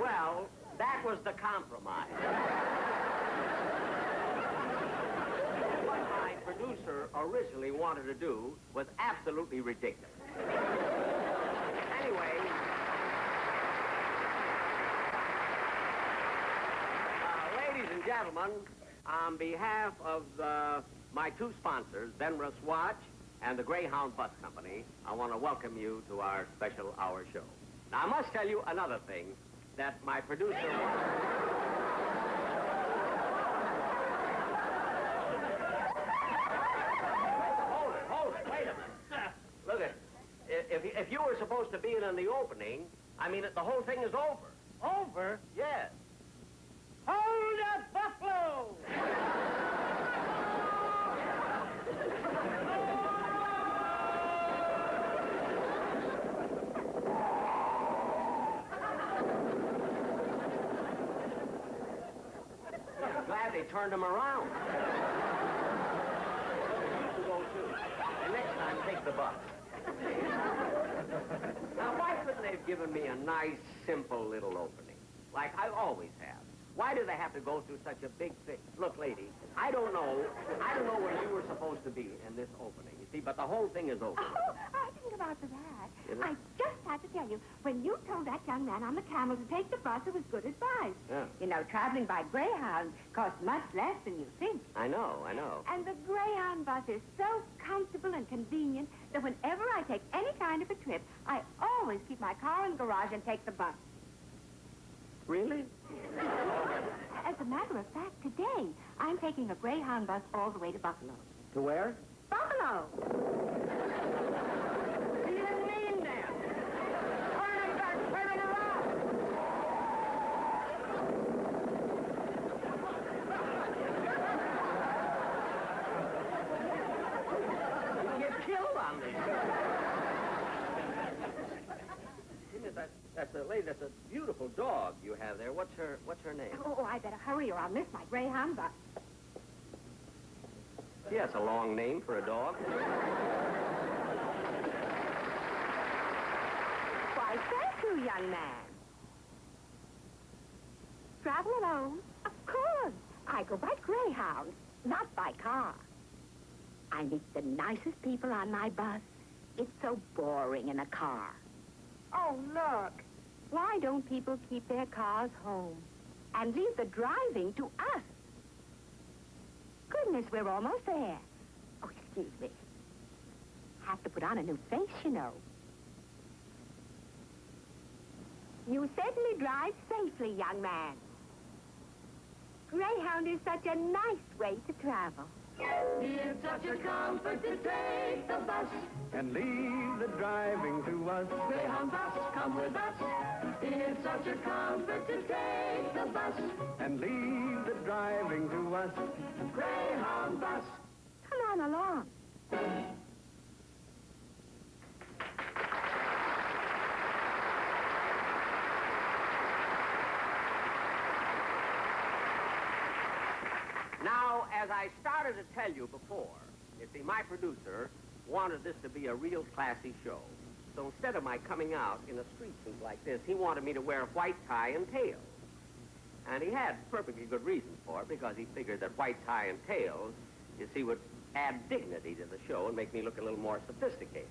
Well, that was the compromise. What my producer originally wanted to do was absolutely ridiculous. Anyway, ladies and gentlemen, on behalf of my 2 sponsors, Ben Russ Watch and the Greyhound Bus Company, I want to welcome you to our special hour show. Now, I must tell you another thing that my producer Hold it, wait a minute. Look at, if you were supposed to be in the opening, I mean, the whole thing is over. Over? Yes. Hold up, Buffalo! Glad they turned him around. You go too. And next time, take the bus. Now, why couldn't they have given me a nice, simple little opening? Like I always have. Why do they have to go through such a big thing? Look, lady, I don't know where you were supposed to be in this opening, you see, but the whole thing is over. Oh, I didn't come out for that. Is it? I just had to tell you, when you told that young man on the camel to take the bus, it was good advice. Yeah. You know, traveling by Greyhound costs much less than you think. I know. And the Greyhound bus is so comfortable and convenient that whenever I take any kind of a trip, I always keep my car in the garage and take the bus. Really? As a matter of fact, today, I'm taking a Greyhound bus all the way to Buffalo. To where? Buffalo! You didn't mean that. Turn him back, turn him around. You get killed on this. That's a lady. That's a beautiful dog you have there. What's her name? Oh, I better hurry or I'll miss my Greyhound bus. She has a long name for a dog. Why, thank you, young man. Travel alone? Of course. I go by Greyhound, not by car. I meet the nicest people on my bus. It's so boring in a car. Oh, look. Why don't people keep their cars home and leave the driving to us? Goodness, we're almost there. Oh, excuse me. Have to put on a new face, you know. You certainly drive safely, young man. Greyhound is such a nice way to travel. It's such a comfort to take the bus And leave the driving to us. Greyhound bus, come with us. It's such a comfort to take the bus. And leave the driving to us. Greyhound bus. Come on along. Now, as I started to tell you before, you see, my producer wanted this to be a real classy show. So instead of my coming out in a street suit like this, he wanted me to wear a white tie and tails. And he had perfectly good reasons for it, because he figured that white tie and tails, you see, would add dignity to the show and make me look a little more sophisticated.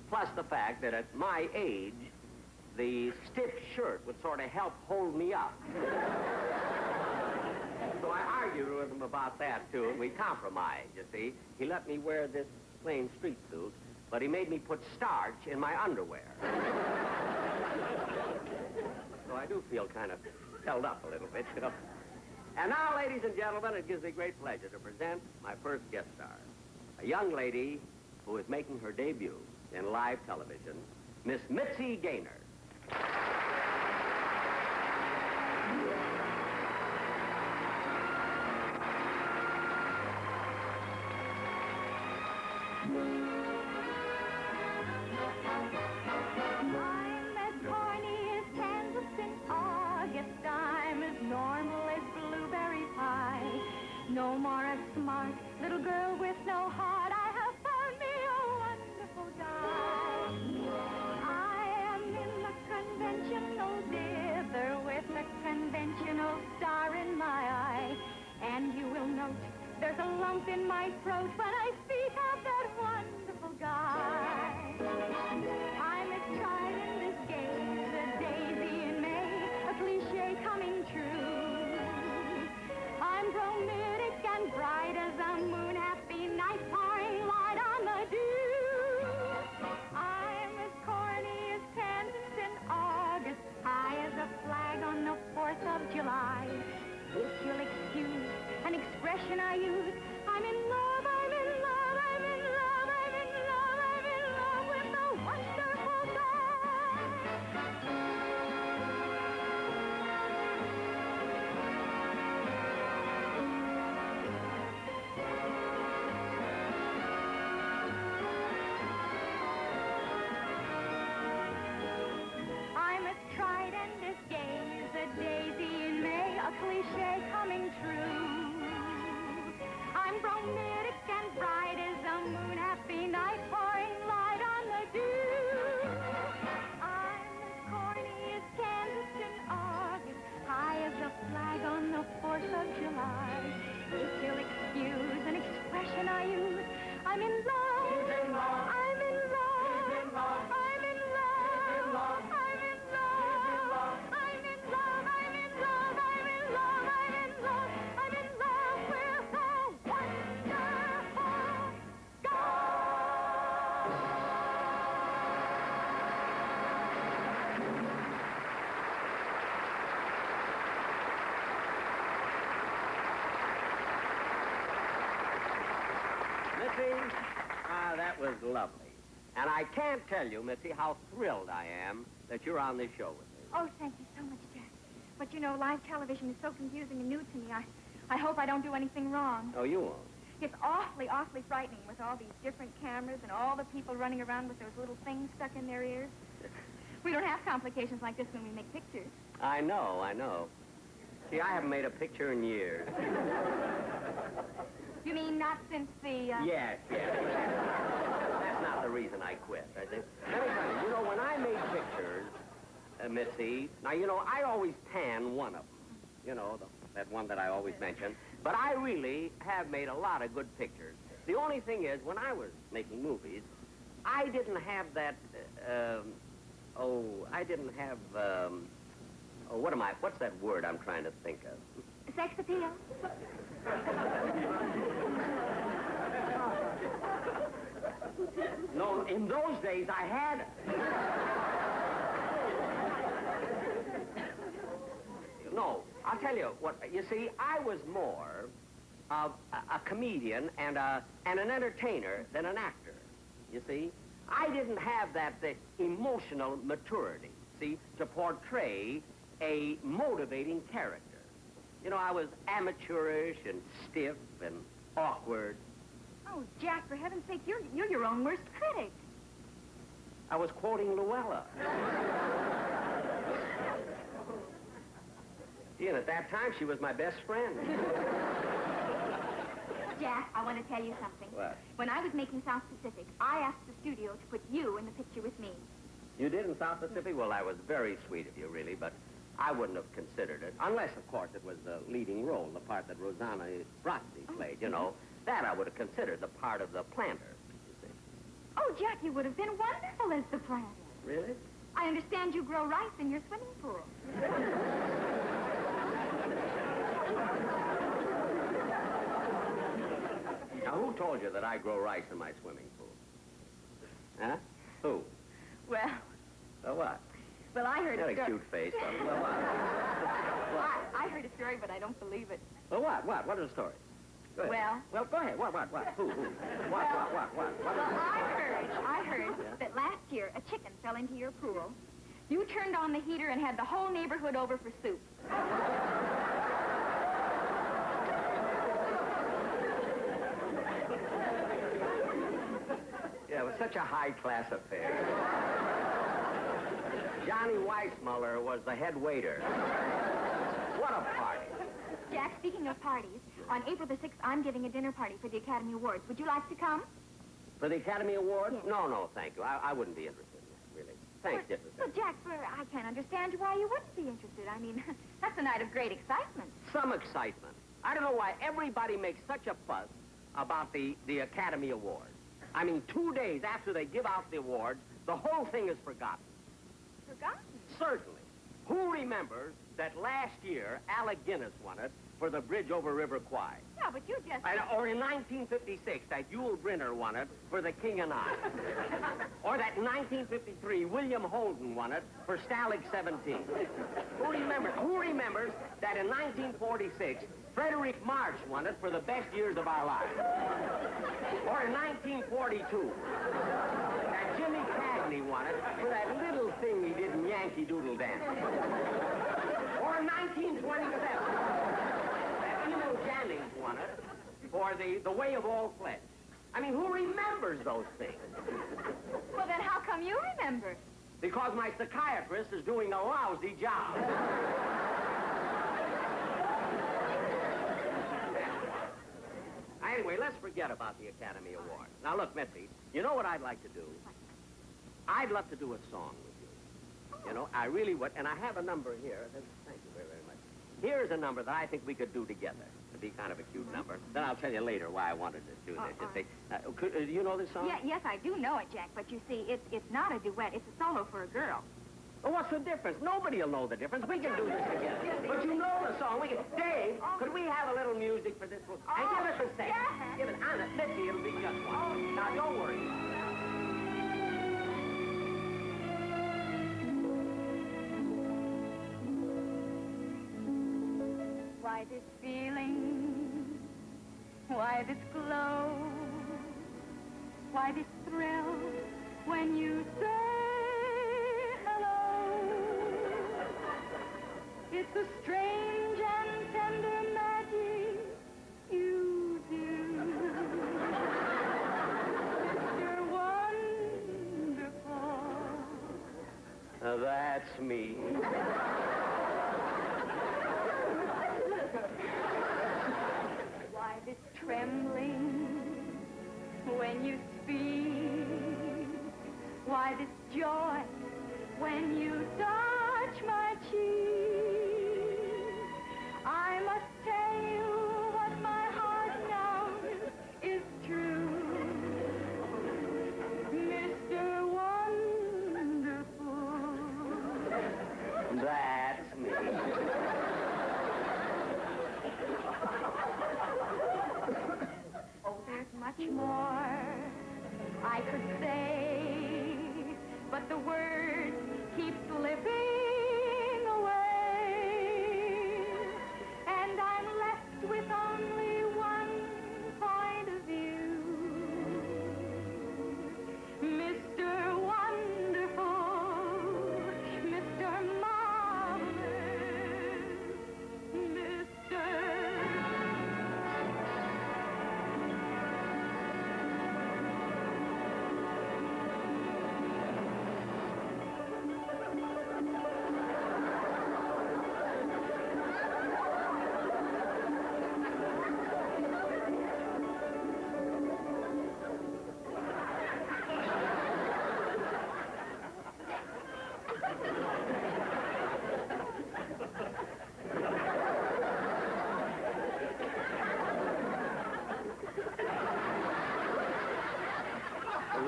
Plus the fact that at my age, the stiff shirt would sort of help hold me up. So I argued with him about that, too, and we compromised, you see. He let me wear this plain street suit, but he made me put starch in my underwear. So I do feel kind of held up a little bit, you know. And now, ladies and gentlemen, it gives me great pleasure to present my first guest star, a young lady who is making her debut in live television, Miss Mitzi Gaynor. I'm as corny as Kansas in August. I'm as normal as blueberry pie. No more a smart little girl with no heart. I have found me a wonderful guy. I am in the conventional dither with a conventional star in my eye. And you will note there's a lump in my throat when I speak of that wonderful Ah, that was lovely. And I can't tell you, Mitzi, how thrilled I am that you're on this show with me. Oh, thank you so much, Jack. But you know, live television is so confusing and new to me. I hope I don't do anything wrong. Oh, you won't. It's awfully, awfully frightening with all these different cameras and all the people running around with those little things stuck in their ears. We don't have complications like this when we make pictures. I know. See, I haven't made a picture in years. You mean not since the, Yes. That's not the reason I quit, I think. Let me tell you, when I made pictures, Mitzi, now, I always pan one of them. That one that I always mention. But I really have made a lot of good pictures. The only thing is, when I was making movies, I didn't have that, what's that word I'm trying to think of? sex appeal? No, in those days I had it. No, I'll tell you what, you see, I was more of a comedian and an entertainer than an actor, you see. I didn't have that emotional maturity, see, to portray a motivating character. I was amateurish and stiff and awkward. Oh, Jack, for heaven's sake, you're your own worst critic. I was quoting Luella. And at that time, she was my best friend. Jack, I want to tell you something. What? When I was making South Pacific, I asked the studio to put you in the picture with me. You did in South Pacific? Well, that was very sweet of you, really, but I wouldn't have considered it. Unless, of course, it was the leading role, the part that Rosanna Brazzi played, That I would have considered the part of the planter, you see. Oh, Jack, you would have been wonderful as the planter. Really? I understand you grow rice in your swimming pool. Now, who told you that I grow rice in my swimming pool? Huh? Who? Well... So what? Well, I heard You a got a story. cute face. Well, what? I heard a story, but I don't believe it. Well, what? What is the story? Go ahead. Well, go ahead. What? Who? What? Well, I heard that last year a chicken fell into your pool. You turned on the heater and had the whole neighborhood over for soup. Yeah, it was such a high-class affair. Johnny Weissmuller was the head waiter. What a party. Jack, speaking of parties, on April the 6th, I'm giving a dinner party for the Academy Awards. Would you like to come? For the Academy Awards? Yes. No, thank you. I wouldn't be interested in that, really. Thanks, different. Well, Jack, I can't understand why you wouldn't be interested. I mean, that's a night of great excitement. Some excitement. I don't know why everybody makes such a fuss about the Academy Awards. I mean, 2 days after they give out the awards, the whole thing is forgotten. Forgotten? Certainly. Who remembers that last year Alec Guinness won it for the bridge over River Kwai? Yeah, but you just... Or in 1956, that Yul Brynner won it for The King and I. Or that in 1953, William Holden won it for Stalag 17. Who remembers that in 1946, Frederick March won it for The Best Years of Our Lives? Or in 1942, that Jimmy Cagney won it for that little thing he did in Yankee Doodle Dance. Or in 1927, that Eno Jannings won it for the Way of All Flesh. I mean, who remembers those things? Well, then how come you remember? Because my psychiatrist is doing a lousy job. Anyway, let's forget about the Academy Award. Now, look, Mitzi, you know what I'd like to do? I'd love to do a song with you. I really would. And I have a number here. Thank you very, very much. Here's a number that I think we could do together. It'd be kind of a cute number. Then I'll tell you later why I wanted to do this. You see. Do you know this song? Yes, I do know it, Jack. But you see, it's not a duet. It's a solo for a girl. Well, what's the difference? Nobody will know the difference. We can do this together. But you know the song. Dave, could we have a little music for this one? And give us a second. Yeah. Give it, Anna, Mitzi, it'll be just one. Now, don't worry. Why this feeling? Why this glow? Why this thrill when you say hello? It's a strange and tender magic you do. Mr. Wonderful. That's me. Why this trembling when you speak? Why this joy when you touch my cheek? I must tell you what my heart knows is true. Mr. Wonderful. That's me. Oh, there's much more I could say, but the words keep slipping away, and I'm left with only one point of view. Mr. Wonderful, Mr. Marvelous, Mr.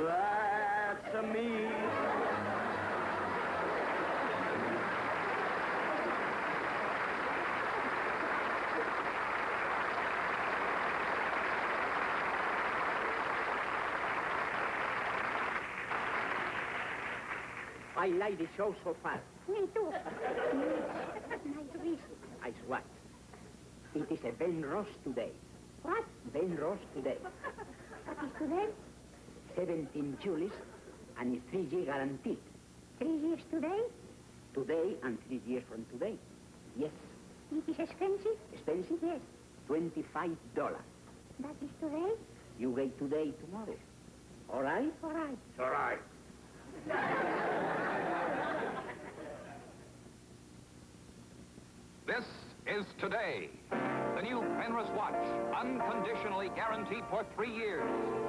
That's me. I like the show so far. Me too. Nice reason. I what? It is a Ben Ross today. What? Ben Ross today. What is today? 17 Julius and 3-year guaranteed. 3 years today? Today and 3 years from today. Yes. It is expensive? Expensive? Yes. $25. That is today? You get today tomorrow. All right? All right. All right. This is today. The new Penrose watch, unconditionally guaranteed for 3 years.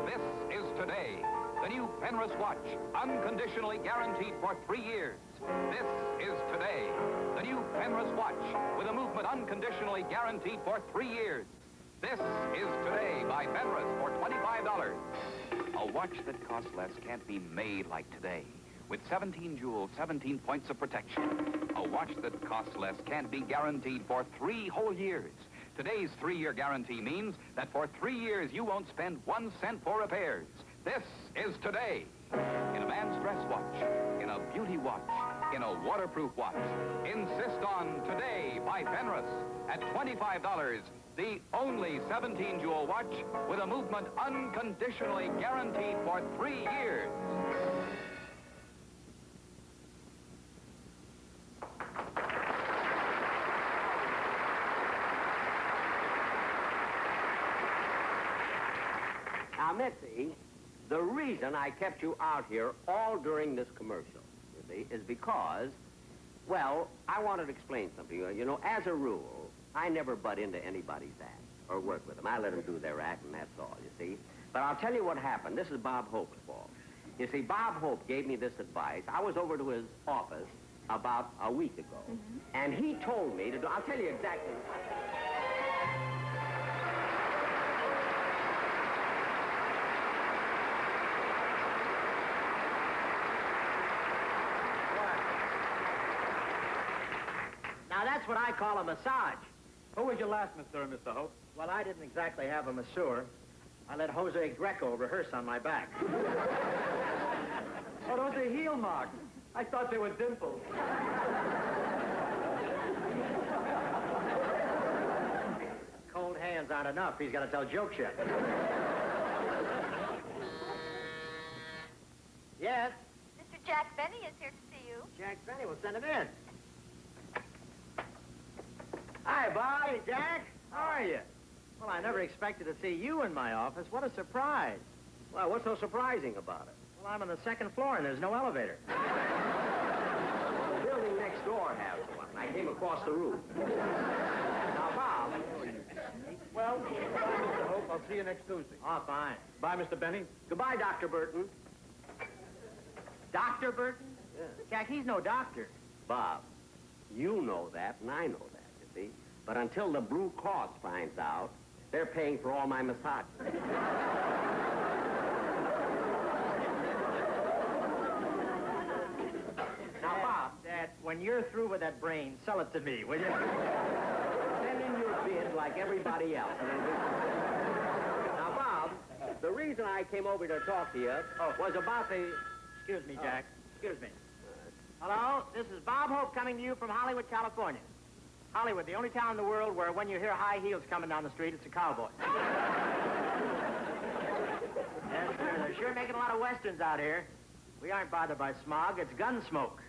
This is today. The new Penrose watch, unconditionally guaranteed for 3 years. This is today. The new Penrose watch, with a movement unconditionally guaranteed for 3 years. This is today by Penrose for $25. A watch that costs less can't be made like today. With 17 jewels, 17 points of protection. A watch that costs less can't be guaranteed for 3 whole years. Today's 3-year guarantee means that for 3 years you won't spend 1 cent for repairs. This is today. In a man's dress watch, in a beauty watch, in a waterproof watch. Insist on Today by Penrose at $25. The only 17-jewel watch with a movement unconditionally guaranteed for 3 years. Now, Mitzi, the reason I kept you out here all during this commercial, you see, is because, well, I wanted to explain something. You know, as a rule, I never butt into anybody's act or work with them. I let them do their act, and that's all, you see. But I'll tell you what happened. This is Bob Hope's fault. You see, Bob Hope gave me this advice. I was over to his office about a week ago, and he told me to do, I'll tell you exactly. Now, that's what I call a massage. Who was your last masseur, Mr. Hope? Well, I didn't exactly have a masseur. I let Jose Greco rehearse on my back. Oh, those are heel marks. I thought they were dimples. Cold hands aren't enough. He's got to tell jokes yet. Jack Benny is here to see you. Jack Benny will send him in. Hi, Bob. Hey, Jack. How are you? Well, I never expected to see you in my office. What a surprise. Well, what's so surprising about it? Well, I'm on the second floor and there's no elevator. The building next door has one. I came across the roof. Now, Bob. Well, goodbye, Mr. Hope. I'll see you next Tuesday. Oh, fine. Bye, Mr. Benny. Goodbye, Dr. Burton. Dr. Burton? Yeah. Jack, he's no doctor. Bob, you know that, and I know that, you see. But until the Blue Cross finds out, they're paying for all my massages. Now, Bob, when you're through with that brain, sell it to me, will you? Send in your bid like everybody else. Now, Bob, the reason I came over to talk to you was about the... Excuse me, Jack. Excuse me. Hello, this is Bob Hope coming to you from Hollywood, California. Hollywood, the only town in the world where when you hear high heels coming down the street, it's a cowboy. Yes, sir, they're sure making a lot of westerns out here. We aren't bothered by smog, it's gun smoke.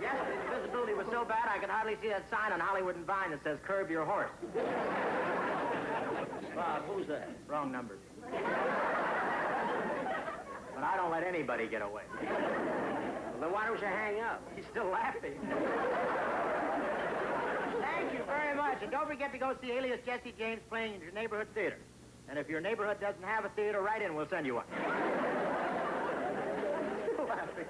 Yesterday, the visibility was so bad I could hardly see that sign on Hollywood and Vine that says, curb your horse. Bob, who's that? Wrong number. But I don't let anybody get away. Well, then why don't you hang up? He's still laughing. Thank you very much. And don't forget to go see Alias Jesse James playing in your neighborhood theater. And if your neighborhood doesn't have a theater, write in, we'll send you one. Still laughing.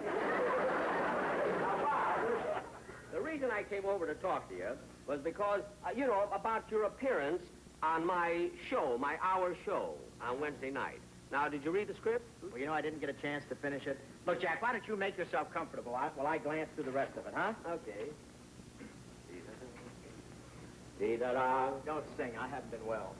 Now, Bob, the reason I came over to talk to you was because, you know, about your appearance on my show, my hour show on Wednesday night. Now, did you read the script? Well, you know, I didn't get a chance to finish it. Look, Jack, why don't you make yourself comfortable while I glance through the rest of it, huh? Okay. Dee-da-da. Don't sing. I haven't been well.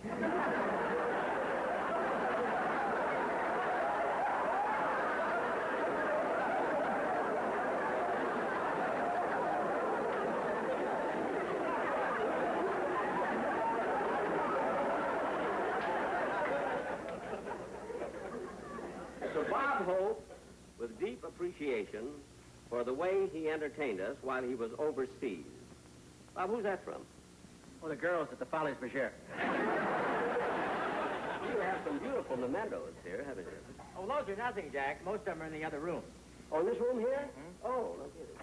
So Bob Hope, with deep appreciation for the way he entertained us while he was overseas. Bob, who's that from? Oh, the girls at the Follies Bergère. You have some beautiful mementos here, haven't you? Oh, those are nothing, Jack. Most of them are in the other room. Oh, in this room here? Mm-hmm. Oh, look at it.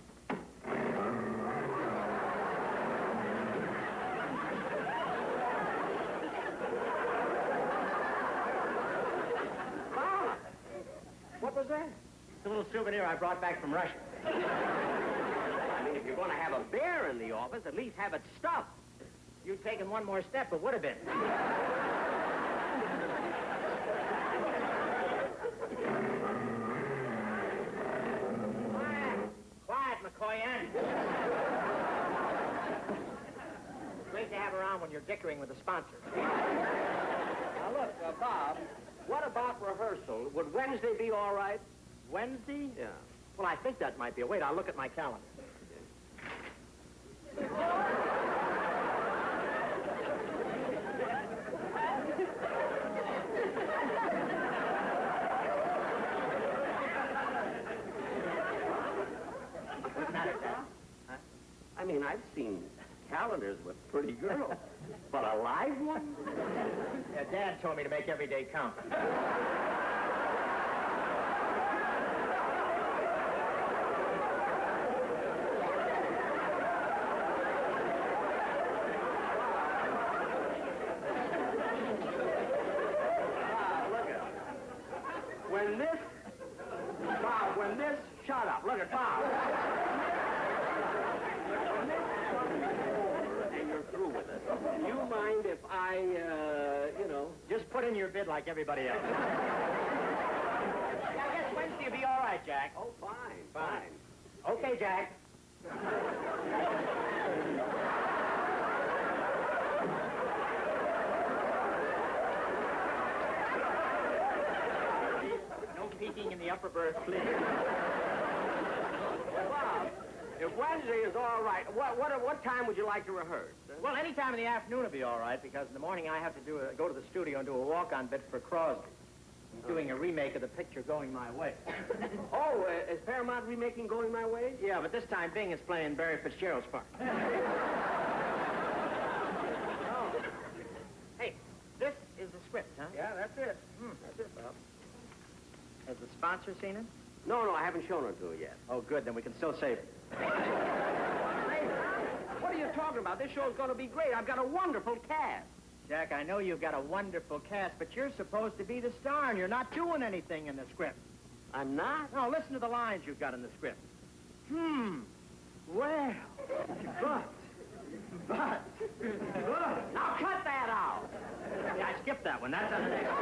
Bob! What was that? It's a little souvenir I brought back from Russia. I mean, if you're going to have a bear in the office, at least have it stuffed. You'd taken one more step, it would have been. Quiet, McCoyan. Great to have around when you're dickering with a sponsor. Now, look, Bob, what about rehearsal? Would Wednesday be all right? Wednesday? Yeah. Well, I think that might be. Wait, I'll look at my calendar. I mean, I've seen calendars with pretty girls, but a live one? Yeah, Dad told me to make every day count. Shut up. Look at Bob. And you're through with it. Do you mind if I, you know... Just put in your bid like everybody else. I guess Wednesday will be all right, Jack. Oh, fine, fine. Okay, Jack. No peeking in the upper berth, please. Bob, if Wednesday is all right, what time would you like to rehearse? Well, any time in the afternoon will be all right, because in the morning I have to go to the studio and do a walk-on bit for Crosby. doing a remake of the picture Going My Way. Oh, is Paramount remaking Going My Way? Yeah, but this time Bing is playing Barry Fitzgerald's part. Oh. Hey, this is the script, huh? Yeah, that's it. That's it, Bob. Has the sponsor seen it? No, I haven't shown it to her yet. Oh, good. Then we can still save it. Hey, what are you talking about? This show's going to be great. I've got a wonderful cast. Jack, I know you've got a wonderful cast, but you're supposed to be the star, and you're not doing anything in the script. I'm not? No, listen to the lines you've got in the script. Well, but. Now cut that out. Yeah, I skipped that one. That's on the next one.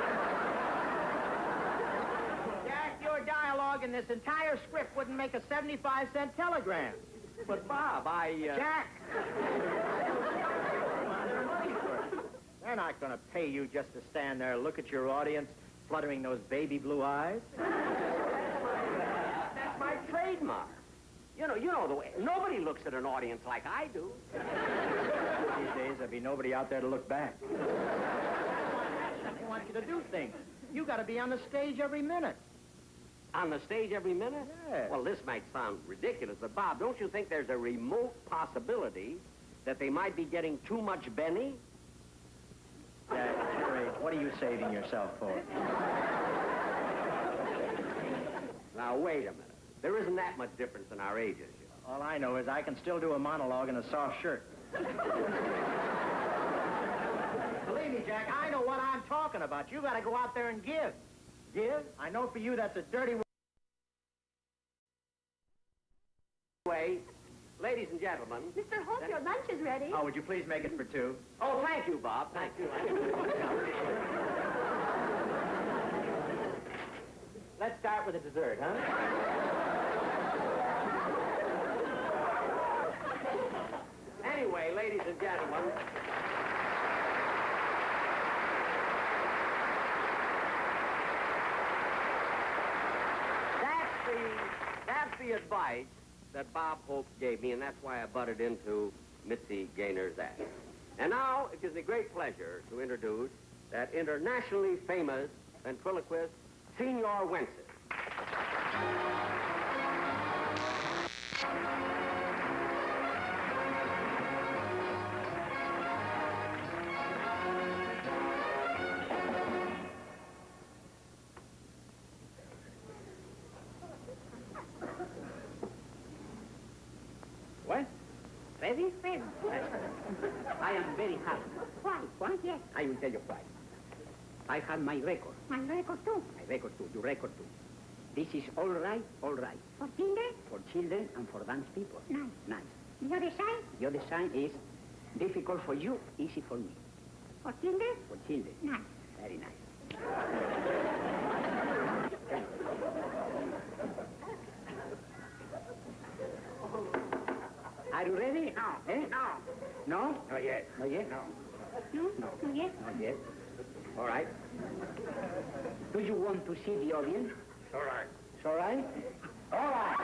Jack, your dialogue in this entire script wouldn't make a 75-cent telegram. But, Bob, Jack! They're not going to pay you just to stand there, look at your audience, fluttering those baby blue eyes. That's my trademark. You know the way. Nobody looks at an audience like I do. These days, there'll be nobody out there to look back. They want you to do things. You got to be on the stage every minute. On the stage every minute? Yeah. Well, this might sound ridiculous, but, Bob, don't you think there's a remote possibility that they might be getting too much Benny? Jack, at your age, what are you saving yourself for? Now, wait a minute. There isn't that much difference in our ages, you know. All I know is I can still do a monologue in a soft shirt. Believe me, Jack, I know what I'm talking about. You got to go out there and give. Give? I know for you that's a dirty way. Ladies and gentlemen. Mr. Hope, your lunch is ready. Oh, would you please make it for two? Oh, thank you, Bob. Thank you. Let's start with a dessert, huh? Anyway, ladies and gentlemen. That's the advice that Bob Hope gave me, and that's why I butted into Mitzi Gaynor's act. And now, it gives me great pleasure to introduce that internationally famous ventriloquist, Senor Wences. What? Ready? Ready. I am very happy. Why? Why? Yes. I will tell you why. I have my record. My record too. My record too. Your record too. This is all right, all right. For children? For children and for dance people. Nice. Nice. The other side? The other side is difficult for you, easy for me. For children? For children. Nice. Very nice. Are you ready? No. Eh? No. No? Not yet. Not yet? No. No? No. Not yet? Not yet. All right. Do you want to see the audience? It's all right. It's all right? All right.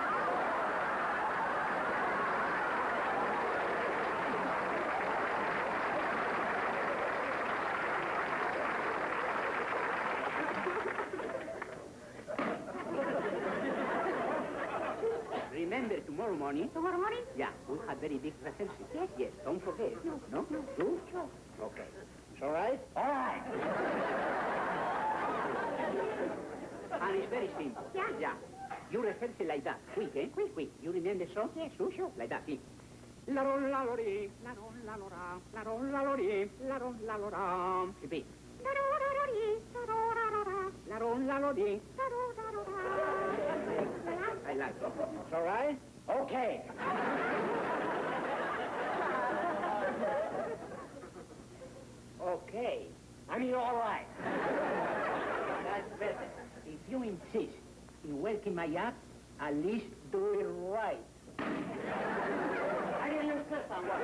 Remember, tomorrow morning? Tomorrow morning? Yeah, we have very big rehearsal. Yes. Yes, don't forget. No. No? No. No? Sure. Okay. It's all right? All right. And it's very simple. Yeah. Yeah. You rehearse it like that. Quick, eh? Quick. Quick. You remember so? Yes. Sure. Like that, see? La ron la lori, la ron la lora, la ron la lori, la ron la lora. Repeat. La ron la lori. I like it. It's all right? Okay. Okay. I mean, all right. That's better. If you insist in working my act, at least do it right. I didn't insist on what.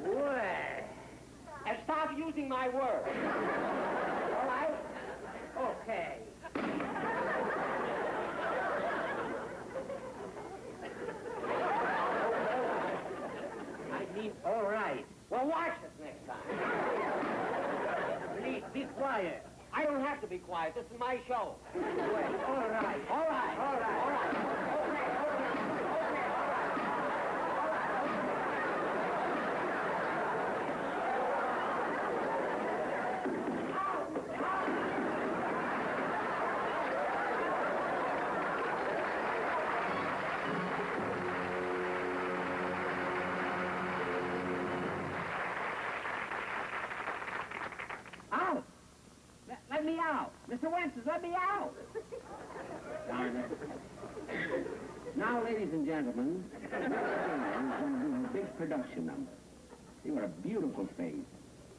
Well, stop using my words. All right? Okay. mean, all right. Well, watch us next time. Please, be quiet. I don't have to be quiet. This is my show. Wait, all right, all right, all right, all right. Out! Let me out! Mr. Wences, let me out! Darn it. Now, ladies and gentlemen, we're going to do a big production number. See what a beautiful face,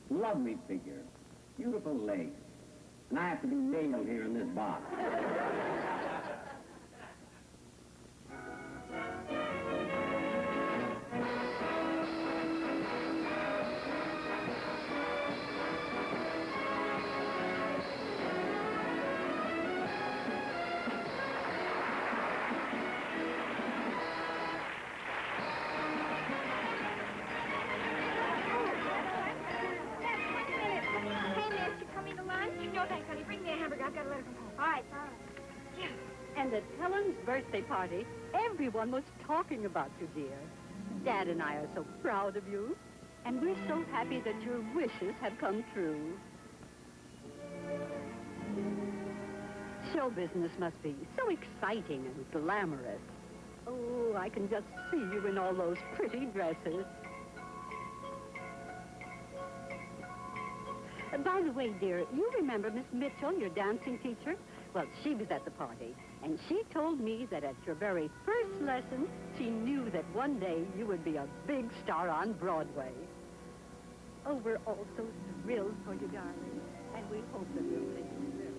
lovely figure, beautiful legs. And I have to be nailed here in this box. Hey, miss, you coming to lunch? No, thanks, honey. Bring me a hamburger. I've got a letter from home. All right, all right. Yeah. And at Helen's birthday party, everyone was talking about you, dear. Dad and I are so proud of you, and we're so happy that your wishes have come true. Show business must be so exciting and glamorous. Oh, I can just see you in all those pretty dresses. By the way, dear, you remember Miss Mitchell, your dancing teacher? Well, she was at the party, and she told me that at your very first lesson, she knew that one day you would be a big star on Broadway. Oh, we're all so thrilled for you, darling, and we hope that you'll make it through.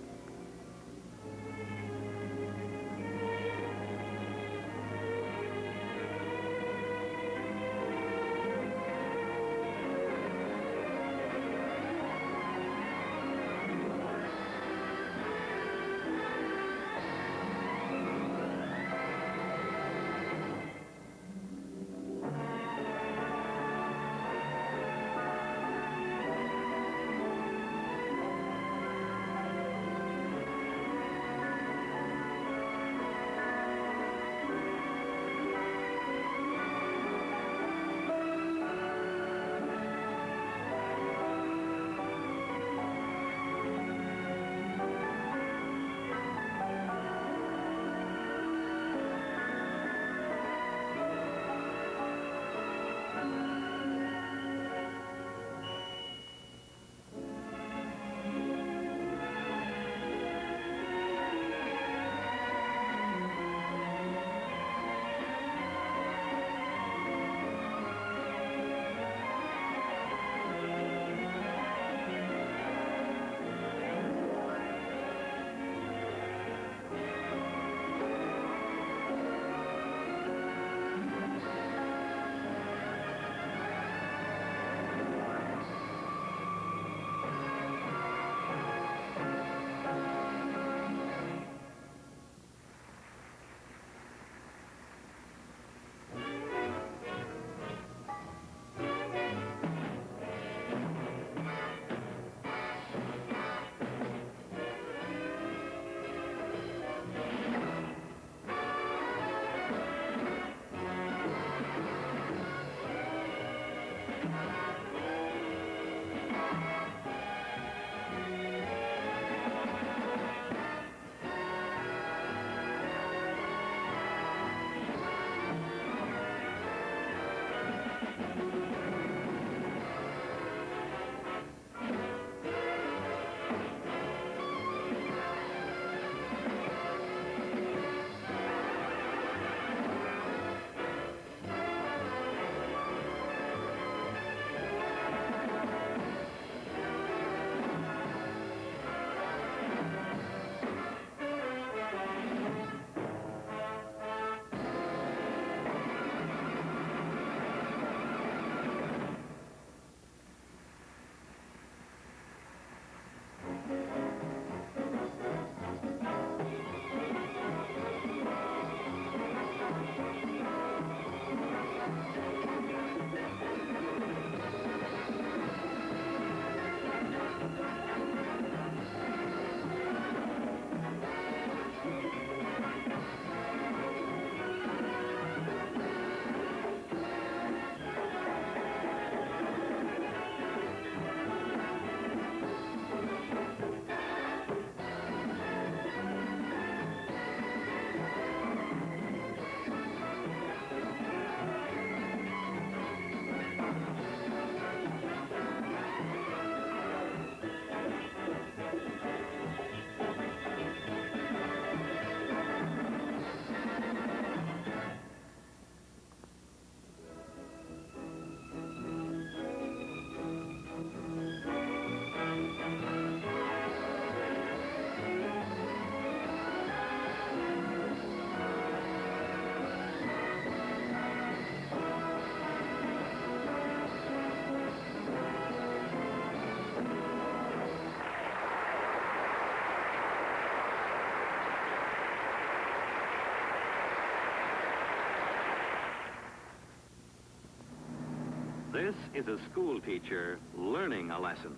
This is a school teacher learning a lesson.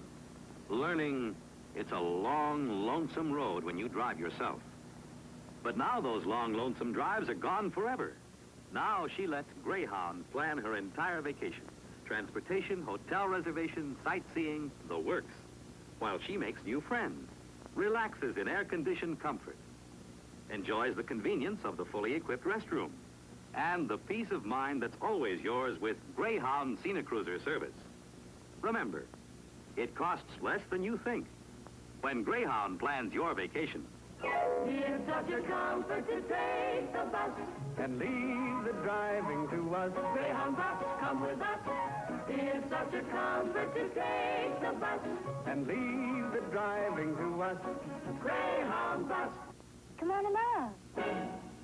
Learning it's a long, lonesome road when you drive yourself. But now those long, lonesome drives are gone forever. Now she lets Greyhound plan her entire vacation. Transportation, hotel reservation, sightseeing, the works. While she makes new friends, relaxes in air-conditioned comfort, enjoys the convenience of the fully equipped restroom, and the peace of mind that's always yours with Greyhound Cruiser service. Remember, it costs less than you think when Greyhound plans your vacation. It's such a comfort to take the bus And leave the driving to us. Greyhound bus, come with us. It's such a comfort to take the bus And leave the driving to us. Greyhound bus. Come on along. I'm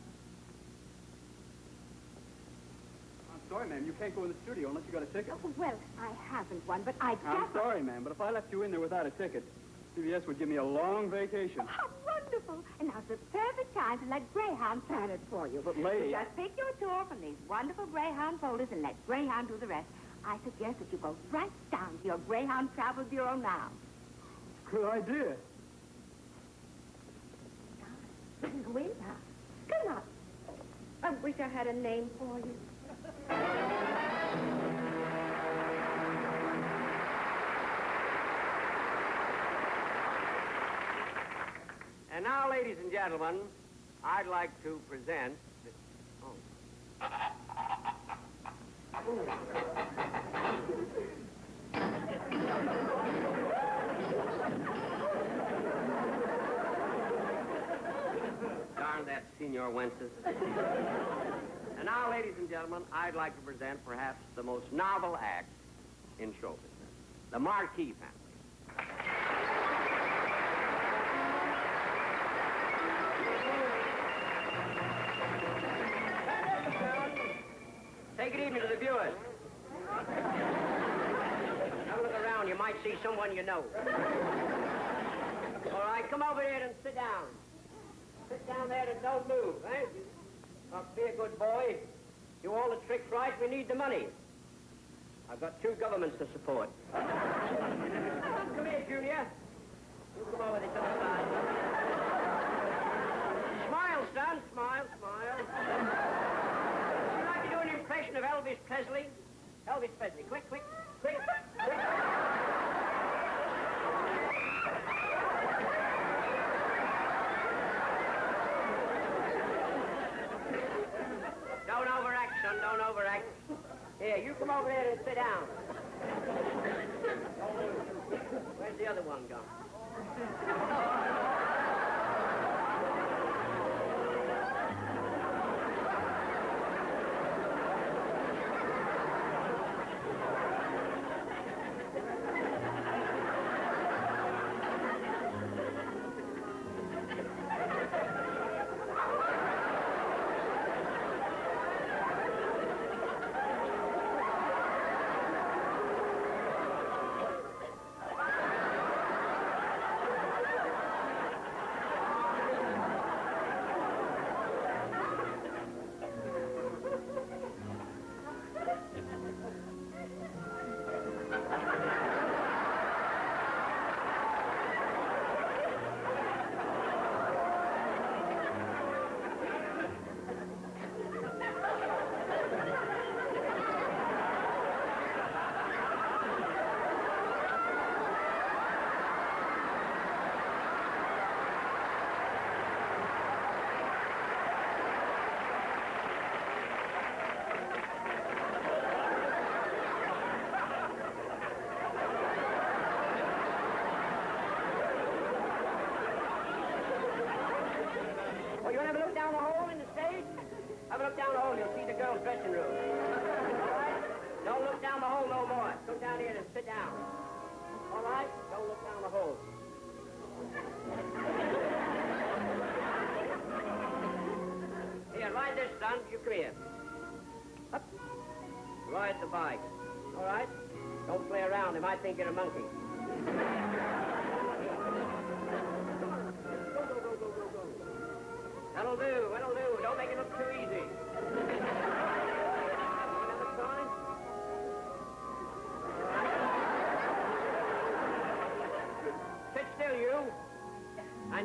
sorry, ma'am. You can't go in the studio unless you got a ticket. Oh, well, I haven't one, but I I'm sorry, ma'am, but if I left you in there without a ticket, CBS would give me a long vacation. Oh, how wonderful. And now's the perfect time to let Greyhound plan it for you. But, lady... Just pick your tour from these wonderful Greyhound folders and let Greyhound do the rest. I suggest that you go right down to your Greyhound Travel Bureau now. Good idea. Go in now. Come on. I wish I had a name for you. And now, ladies and gentlemen, I'd like to present... Darn that Senor Wences. And now, ladies and gentlemen, I'd like to present perhaps the most novel act in show business, the Marquis family. Take it easy to the viewers. Have a look around. You might see someone you know. All right, come over here and sit down. Sit down there and don't move, eh? Now, be a good boy. Do all the tricks right. We need the money. I've got 2 governments to support. Come here, Junior. You come over this other side. Smile, son. Smile, smile. Would you like to do an impression of Elvis Presley? Elvis Presley. Quick, quick, quick, quick. Don't overact, son. Don't overact. Here, you come over there and sit down. Where's the other one gone? Oh, you want to have a look down the hole in the stage? Have a look down the hole, you'll see the girls' dressing room. All right? Don't look down the hole no more. Come down here and sit down. All right? Don't look down the hole. Here, ride this, son. You come here. Up. Ride the bike. All right? Don't play around. They might think you're a monkey. That'll do, that'll do. Don't make it look too easy. Another try?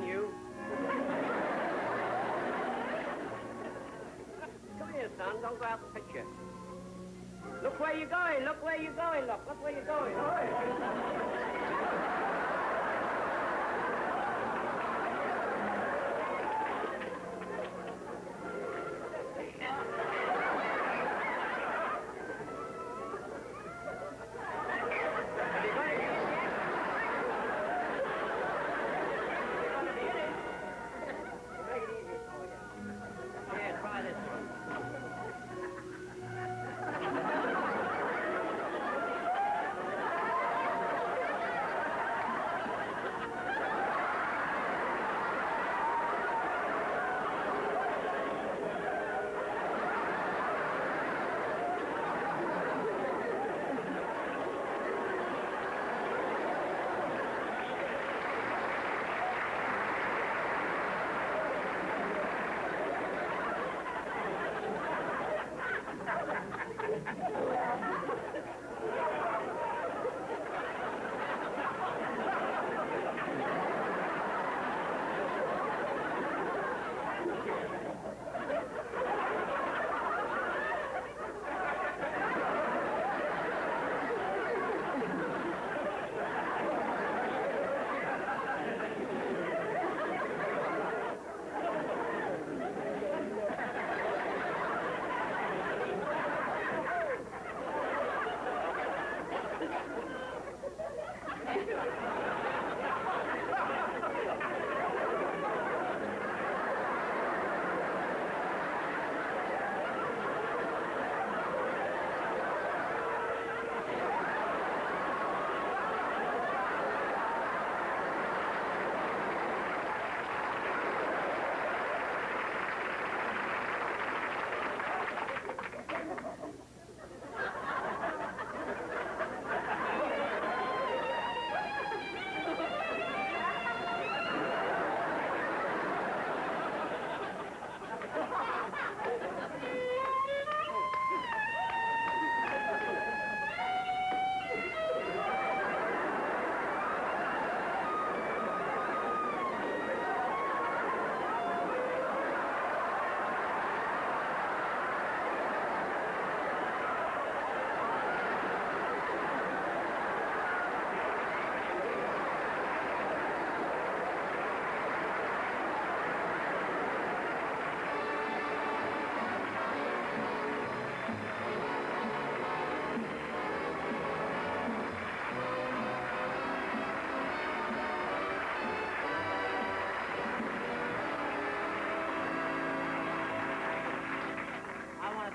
on, you. Come here, son. Don't go out the picture. Look where you're going. Look where you're going. Look where you're going.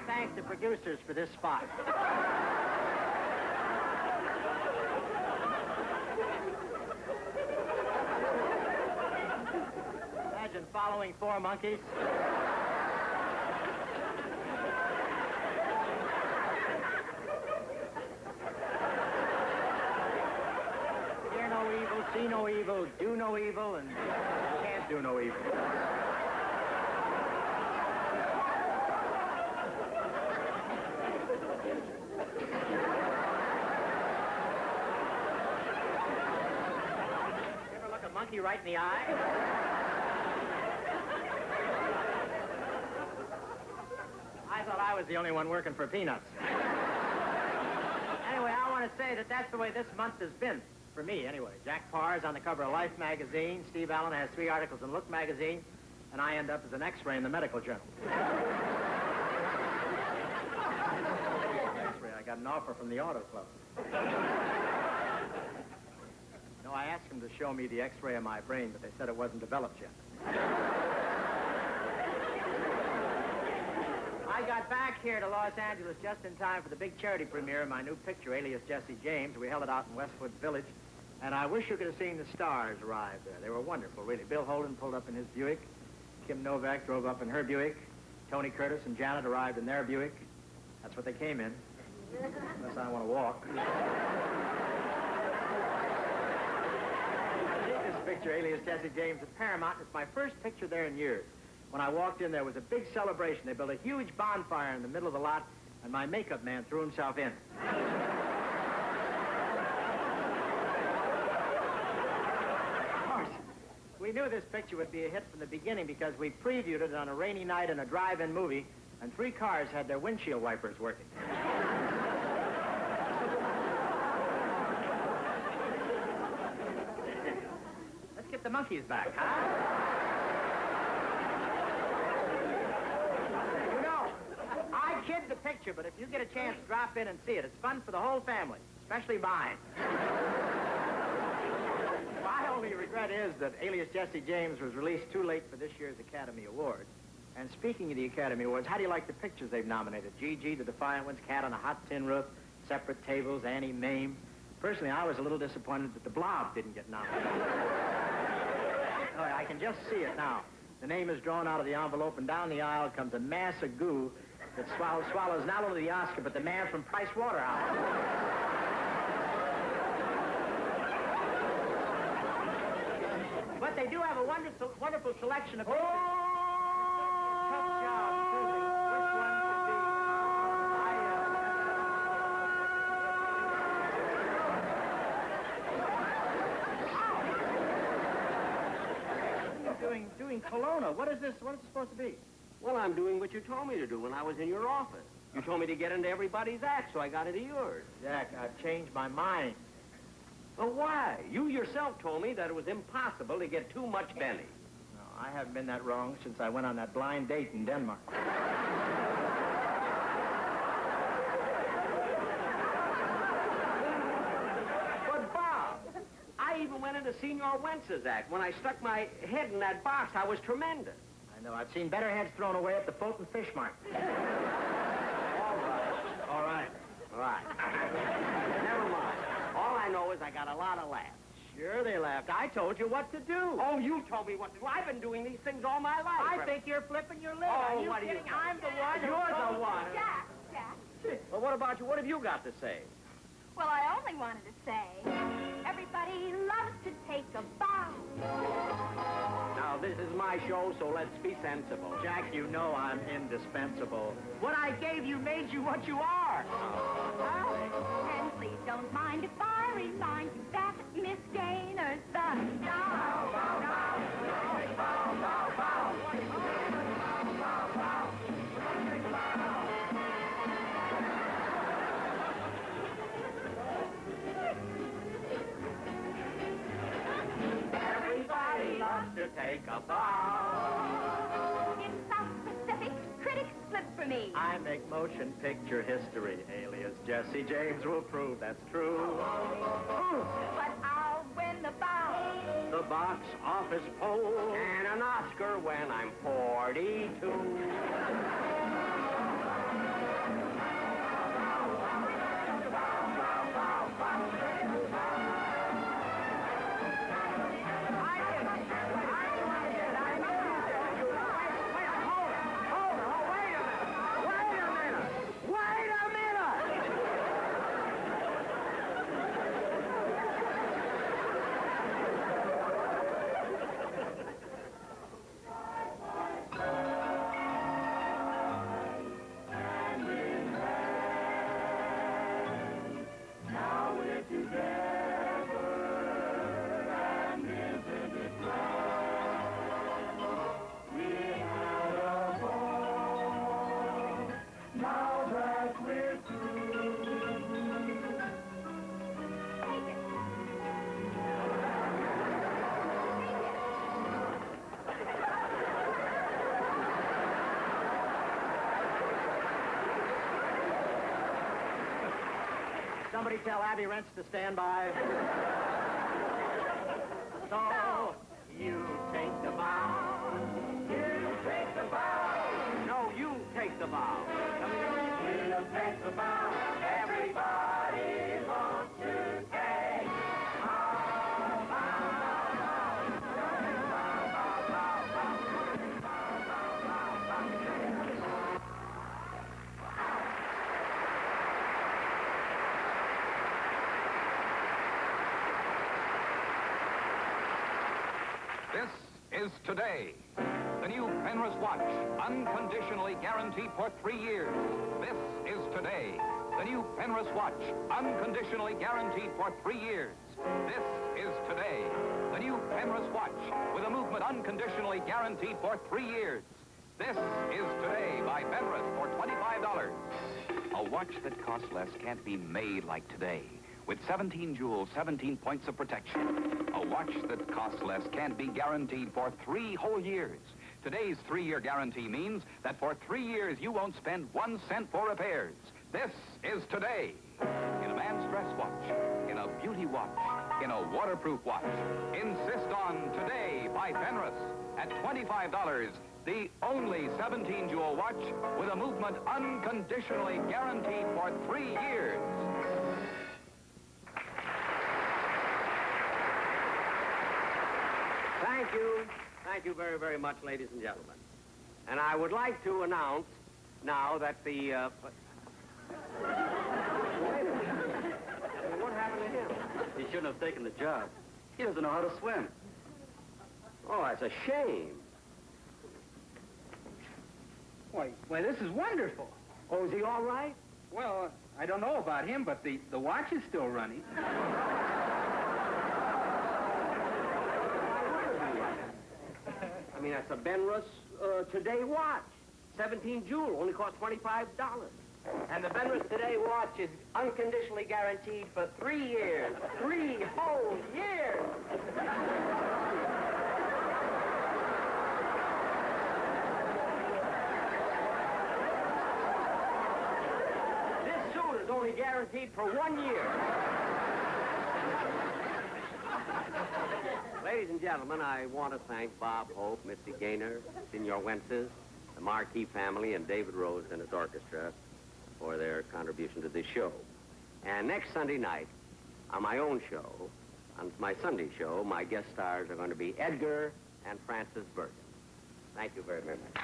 Thank the producers for this spot. Imagine following four monkeys. Hear no evil, see no evil, do no evil, and can't do no evil. Monkey right in the eye. I thought I was the only one working for peanuts. Anyway, I want to say that that's the way this month has been, for me anyway. Jack Parr's on the cover of Life magazine, Steve Allen has 3 articles in Look magazine, and I end up as an X-ray in the medical journal. X-ray, I got an offer from the auto club. No, I asked them to show me the X-ray of my brain, but they said it wasn't developed yet. I got back here to Los Angeles just in time for the big charity premiere of my new picture, Alias Jesse James. We held it out in Westwood Village, and I wish you could have seen the stars arrive there. They were wonderful, really. Bill Holden pulled up in his Buick. Kim Novak drove up in her Buick. Tony Curtis and Janet arrived in their Buick. That's what they came in, unless I want to walk. Picture, Alias Jesse James at Paramount. It's my first picture there in years. When I walked in, there was a big celebration. They built a huge bonfire in the middle of the lot, and my makeup man threw himself in. Of course, we knew this picture would be a hit from the beginning because we previewed it on a rainy night in a drive-in movie, and 3 cars had their windshield wipers working. Let's get the monkeys back, huh? You know, I kid the picture, but if you get a chance, drop in and see it. It's fun for the whole family, especially mine. My only regret is that Alias Jesse James was released too late for this year's Academy Awards. And speaking of the Academy Awards, how do you like the pictures they've nominated? Gigi, the Defiant Ones, Cat on a Hot Tin Roof, Separate Tables, Annie Mame. Personally, I was a little disappointed that the Blob didn't get nominated. Oh, I can just see it now. The name is drawn out of the envelope, and down the aisle comes a mass of goo that swallows not only the Oscar, but the man from Price Waterhouse. But they do have a wonderful selection of pictures. Tough job choosing which one should be. Doing Kelowna. What is this? What is it supposed to be? Well, I'm doing what you told me to do when I was in your office. You told me to get into everybody's act, so I got into yours. Jack, I've changed my mind. Well, why? You yourself told me that it was impossible to get too much Benny. No, I haven't been that wrong since I went on that blind date in Denmark. But, Bob, I even went into Senor Wentz's act. When I stuck my head in that box, I was tremendous. I know. I've seen better heads thrown away at the Fulton Fish Market. All right. Never mind. All I know is I got a lot of laughs. Sure they laughed. I told you what to do. Oh, you told me what to do. I've been doing these things all my life. I think you're flipping your lid. Oh, Are you what are you kidding? I'm the one who You're told the one. Jack. Well, what about you? What have you got to say? Well, I only wanted to say, everybody loves to take a bow. Now, this is my show, so let's be sensible. Jack, you know I'm indispensable. What I gave you made you what you are. And please don't mind if I remind you that Miss Gaynor's the Everybody loves to take a bow. In South Pacific, critics slip for me. I make motion picture history. Alias Jesse James will prove that's true. But I'll win the bow. The box office poll. And an Oscar when I'm 42. Somebody tell Abby Rents to stand by. So, you take the bow. You take the bow. No, you take the bow. You take the bow. Everybody wants to take This is Today. The new Penrose watch, unconditionally guaranteed for 3 years. This is Today. the new Penrose watch, unconditionally guaranteed for 3 years. This is today, the new Penrose watch, with a movement unconditionally guaranteed for 3 years. This is today by Penrose for $25. A watch that costs less can't be made like today. With 17 jewels, 17 points of protection. A watch that costs less can't be guaranteed for 3 whole years. Today's 3-year guarantee means that for 3 years you won't spend 1 cent for repairs. This is today. In a man's dress watch, in a beauty watch, in a waterproof watch. Insist on Today by Penrose at $25. The only 17-jewel watch with a movement unconditionally guaranteed for 3 years. Thank you. Thank you very, very much, ladies and gentlemen. And I would like to announce now that the... What happened to him? He shouldn't have taken the job. He doesn't know how to swim. Oh, that's a shame. Why, this is wonderful. Oh, is he all right? Well, I don't know about him, but the watch is still running. I mean, that's a Benrus Today watch. 17 jewel, only cost $25. And the Benrus Today watch is unconditionally guaranteed for 3 years. 3 whole years! This suit is only guaranteed for 1 year. Ladies and gentlemen, I want to thank Bob Hope, Mitzi Gaynor, Senor Wences, the Marquis family, and David Rose and his orchestra for their contribution to this show. And next Sunday night, on my own show, on my Sunday show, my guest stars are going to be Edgar and Francis Burton. Thank you very, very much.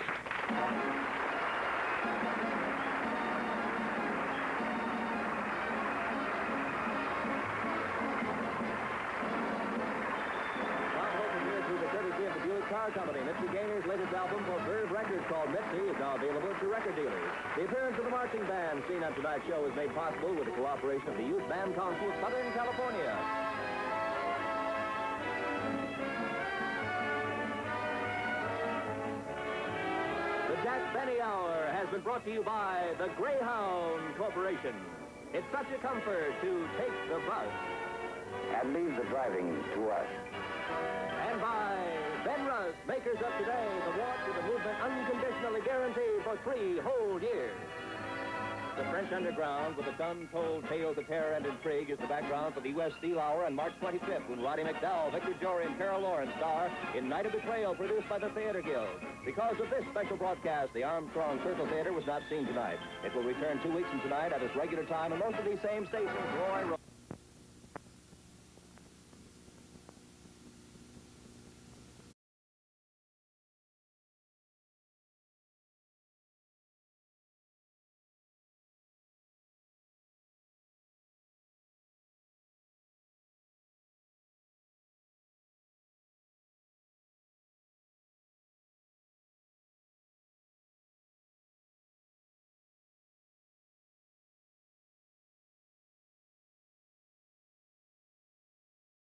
Car Company. Mitzi Gaynor's latest album for Verve Records called Mitzi is now available to record dealers. The appearance of the marching band seen on tonight's show is made possible with the cooperation of the Youth Band Council of Southern California. The Jack Benny Hour has been brought to you by the Greyhound Corporation. It's such a comfort to take the bus. And leave the driving to us. And by Benrus, makers of today, the watch with a movement unconditionally guaranteed for 3 whole years. The French Underground, with its untold tales of terror and intrigue, is the background for the U.S. Steel Hour on March 25th, when Roddy McDowell, Victor Jory, and Carol Lawrence star in Night of Betrayal, produced by the Theater Guild. Because of this special broadcast, the Armstrong Circle Theater was not seen tonight. It will return 2 weeks from tonight at its regular time on most of these same stations. Roy